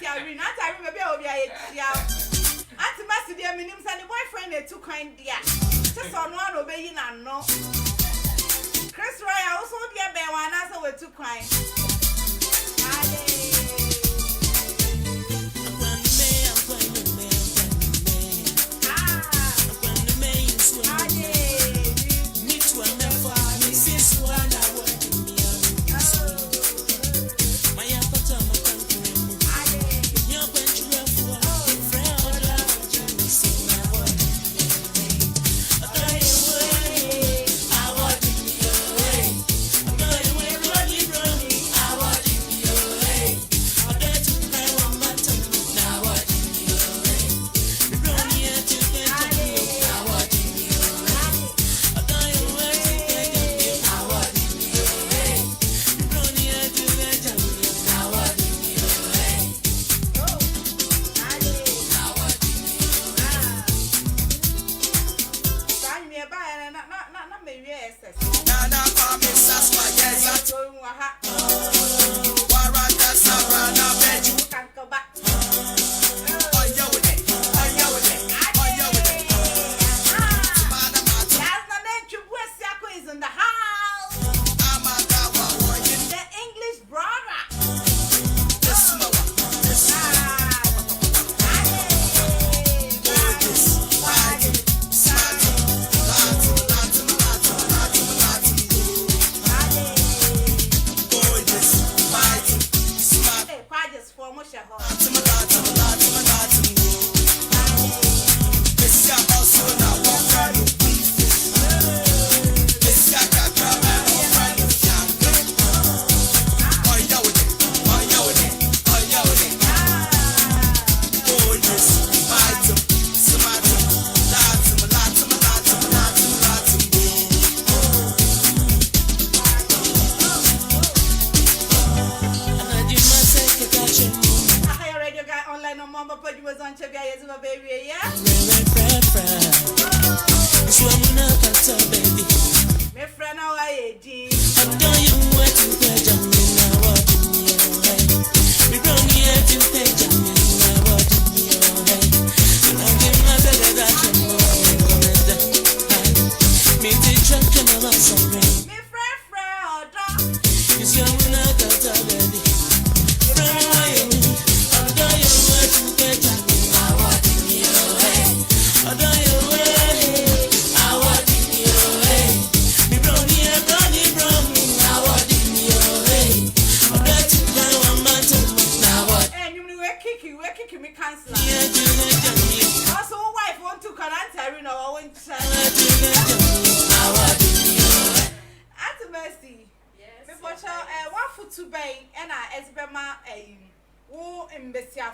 Irene. Auntie Irene, maybe I'll be a child. Auntie Massey, dear, my name's and the boyfriend, they too kind, dear. Just on one obeying and no. Chris Roy, I also dear bear one answer with too kind.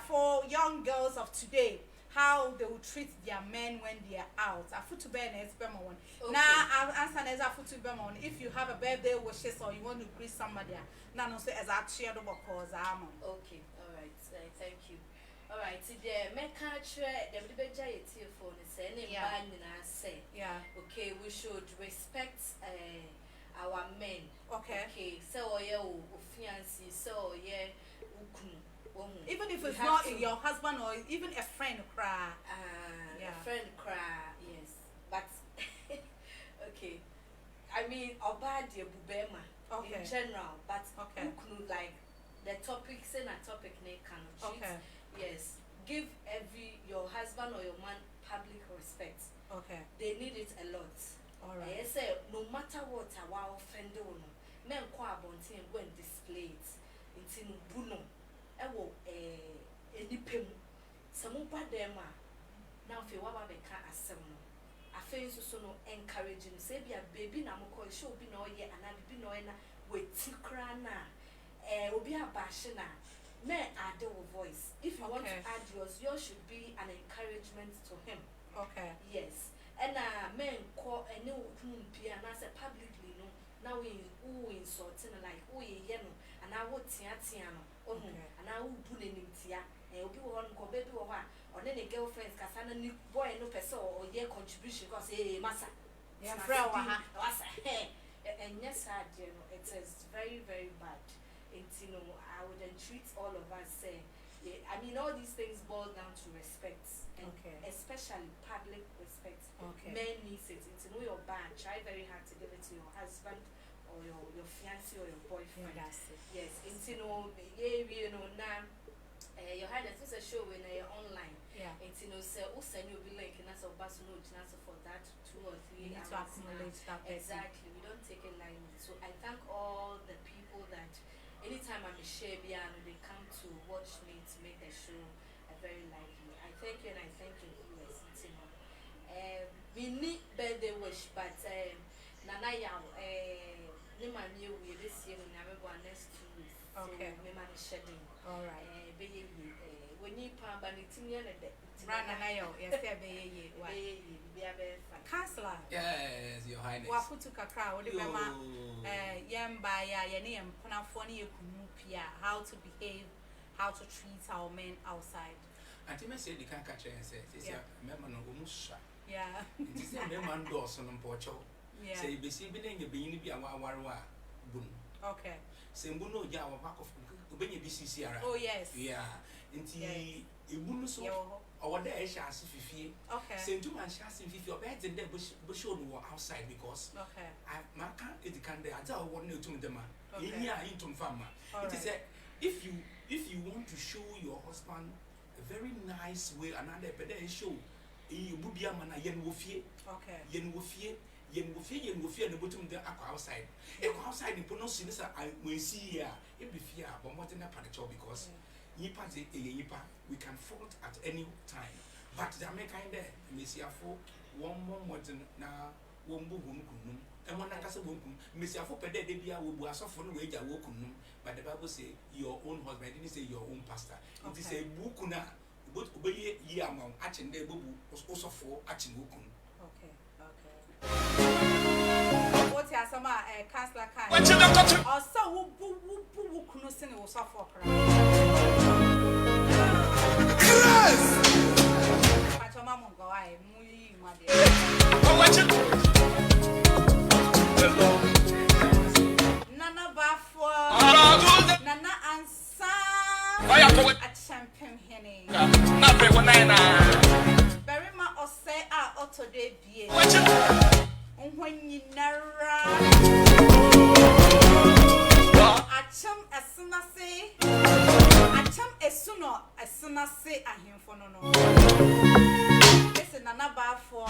For young girls of today, how they will treat their men when they are out. I put to bed and one. Now I'll answer as I put to bed on. If you have a birthday wishes or you want to greet somebody, now no say as I share the cause I'm. Okay, all right, thank you. All right, today make the phone is say. Yeah. Okay, we should respect our men. Okay. Okay, so yeah, fiancé, so yeah, even if it's not your husband or even a friend cry. A friend cry, yes. But okay. I mean about the bubema in general, but like the topics in a topic they cannot treat. Okay. Yes. Give your husband or your man public respect. Okay. They need it a lot. Alright. I say no matter what our offender men kwa bonti and go and display it. It's in Bruno. Ewo enipem samu badema now fe wa ba beka asem no afen so no encouraging say bia baby na mko show bi na oye ana bibi na oye na weti kra na obi abashi na me add your voice if you want to add yours should be an encouragement to him. Okay. Yes. And men call any pia na say publicly no now we insulting like ye no and I would tia no and I would do any tia obi won ko baby wo ha or then girlfriends kasana ni boy no person or their contribution cause massa yeah friend wa ha and yes it is very very bad. And I would entreat all of us say I mean, all these things boil down to respect, and Okay. especially public respect. Okay. Men need it. To know your band, try very hard to give it to your husband or your fiancé or your boyfriend. Yeah, that's it. Yes, and now your highness is a show when you're online. Yeah. And say, send you a link and that's a bus note for that 2 or 3 You need to hours. acknowledge that person. Exactly. We don't take it lightly. So I thank all the people that anytime I'm a Shabia and they come to watch me to make the show very lively. I thank you and I thank you viewers. We need birthday wish, but Nana Yao, Nima knew we this year when I remember next 2 weeks. Okay. So, me man is shedding. All right. When you pan Banitinia, Right now, yes, Counselor. Yes, Your Highness. Wafutu kakra, what the mama, Yambaya, Yanam, Panafoni, Kunupia, how to behave, how to treat our men outside. I think I said the can't catch and say, it's a member of Musha. Yeah. It is a member Dawson and Porcho. Yeah. Say, be seen a being be a warwa boon. Okay. Say, Buno Yawa back of Ubeni BCC. Oh, yes. Yeah. Inti, Ibuno so, or what there shall see. Okay. Send 2 months shall see if your beds and then bush outside because okay. I can't it can there. I tell what new to them. Okay. In here, into farmer. It is a if you want to show your husband a very nice way, another pedal show. You would be a man, yen wofie, okay. Yen wofie, and the bottom the outside. If outside the pronunciation, I will see here, it be fear, but what in a panic because yipa, we can fault at any time. But the American there, Messia for 1 more now, 1 boom, and 1 casa boom, Messia for Pede Debia will be a soft one wage a wokunum, but the Bible say your own husband, didn't say your own pastor. It is a bukuna. But obey ye among Achin de Bubu was also for Achin Wukun. Okay. What are some Counselor Kai? Or so who couldn't sing was off for Mamma go, I muy Nana Bafwa Nana Ansa at Champagne Henny. Berima or say auto de be when you nara Acham as soon as say Acham as soon as say I him for no. Listen, Nana Bafwa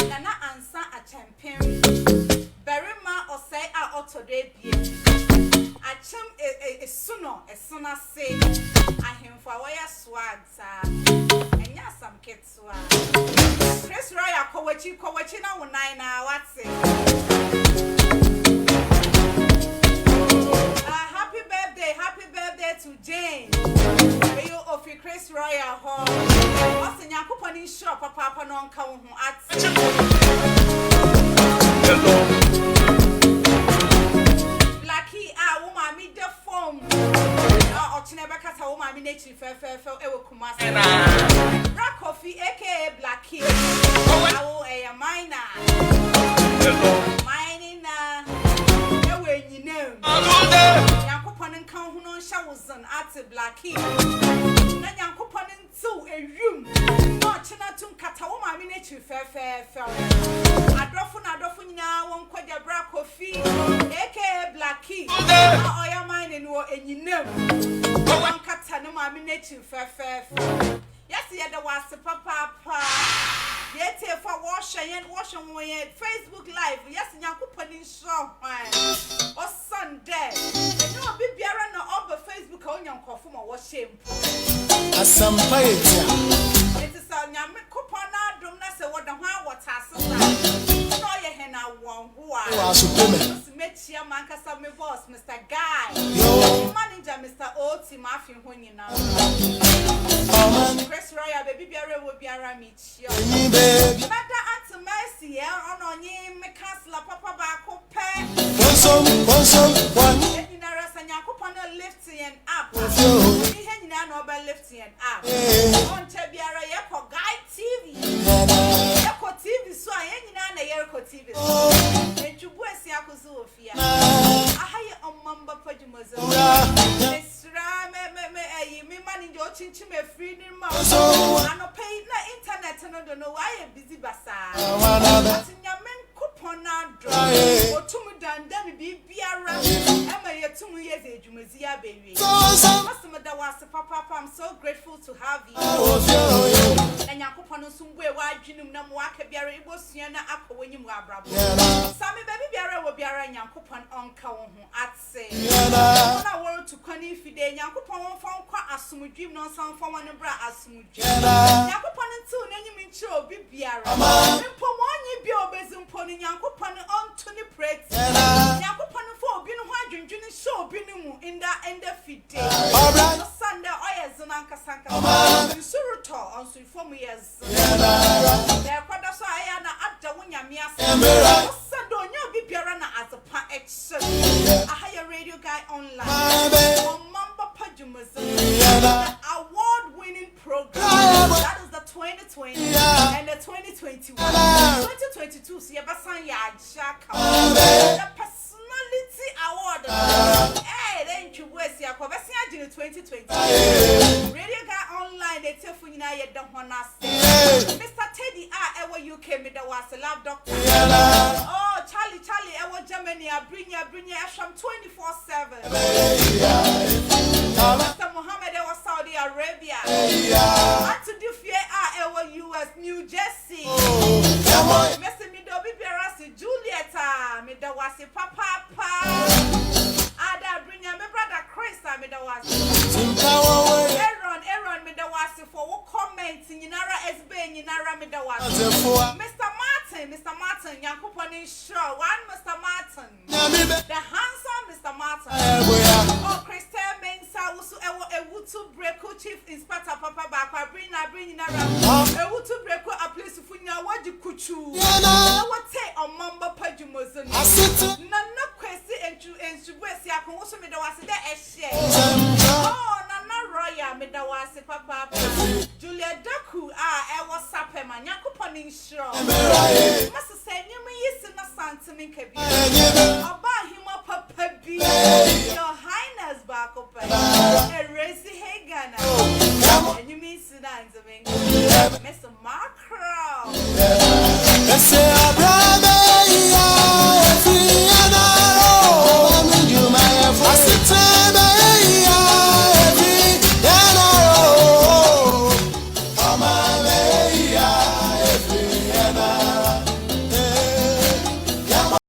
Nana Ansa at Champagne Berima or say auto de be Acham is soon as say I him for wire swags and yes, some kids Chris Roya Kowachi now 9 what's it? Happy birthday to Jane. You of Chris Roya home. What's in your company shop, Papa non count at Blackie, woman, meet the phone. Never cut a woman in nature, fair, Black coffee, aka Blackie. Oh, a minor. Mining, when you know. Yankopon and count who no showers on at Blackie. Then Yankopon into a room. Not to cut a woman in nature, fair. I drop now, won't quite your black coffee, aka Blackie. Oh, your mining, and you know. One cat no mammy nature fair. Yes, the other was the papa. Yet, for wash away Facebook Live. Yes, young company shop. Or Sunday. And no be bearing no Facebook on your coffee or wash shame. As some piety. It is on your coupon. Don't say what the what has. No, you hen I want who are. Met your man, my boss, Mr. Guy. Manager, Mr. Oti, Mafia, when you know. Chris Roya, baby, will be around me. Mother Aunt Mercy, on ye, me Counselor Papa Bako Pay. One. You know, as a Yakupana lifting up. You had no by lifting up. On Tabiara, Yako Guy TV. Yako TV, so I ain't in a Yako TV. And you were Siakuzu. I hire a mamba pajamas. Me money, your chinchi me free ni ma. Ano pay na internet no do no why busy basa. Ati nyamen coupon na dro. Otumu dandan bibiara. Ema yetumu yeze edwumezi ya bewi. Master da wase papa I'm so grateful to have you. And yakupon sumwe wa dwinum na mo aka biara ibosua na akowanyim wa abrabo. Sami baby biara wo biara yakupon onka wo ho atse. Na world to kwani fide yakupon won fon kwa asumudwim no san fon won bra asumudwim. Yakupon ntu na nyim nchi obi biara. Mpo mo anyi bi obezimpo ni yakupon onto ni pret. Yakupon fo obi no ho adwendwene show obi ni mu in the fide. Sunday oyes nanka sanka. Suruto on so form years. There kwada so aya na adda wonya miase. Sunday onyo bi biara na azepa action. Ahaya radio guy online. On Mamba Pajumas. Award-winning program. That is the 2020 and the 2021. 2022 so yebasan ya jaka. The personality award. Then you wait ya ko besi agine 2020. Radio guy online they tell you na ye don hona Mr. Teddy ewo UK me da was love doctor. Oh Charlie ewo Germany bring ya asham 24/7. Mr. Mohammed ewo Saudi Arabia. To do fear ewo US New Jersey. Mr. Midobi Berasi Julieta me da was papa. Ada bring ya me brother Chris me da was. Aaron me da was for what comment nyinara SB nyinara me da was. Mr. Martin Yakuponi show one Mr. Martin. The handsome Mr. Martin. Oh Christian Mensa wusu ewo ewutu breako chief inspector papa ba bring nyinara. Ewutu breako a place funya waji kuchu. What take on Mamba Pajumozon. Nana kwesi enchu wesi akon wusu me da was de ehye. Oh Nana Roya me da was papa. Julia Daku ewo sapema Yakuponi show. Must say you me yes na santini kebi. Oba himo papa bi. Your highness back up. Eresi Hegana. And you mean Sudan to me. Mr. Macro.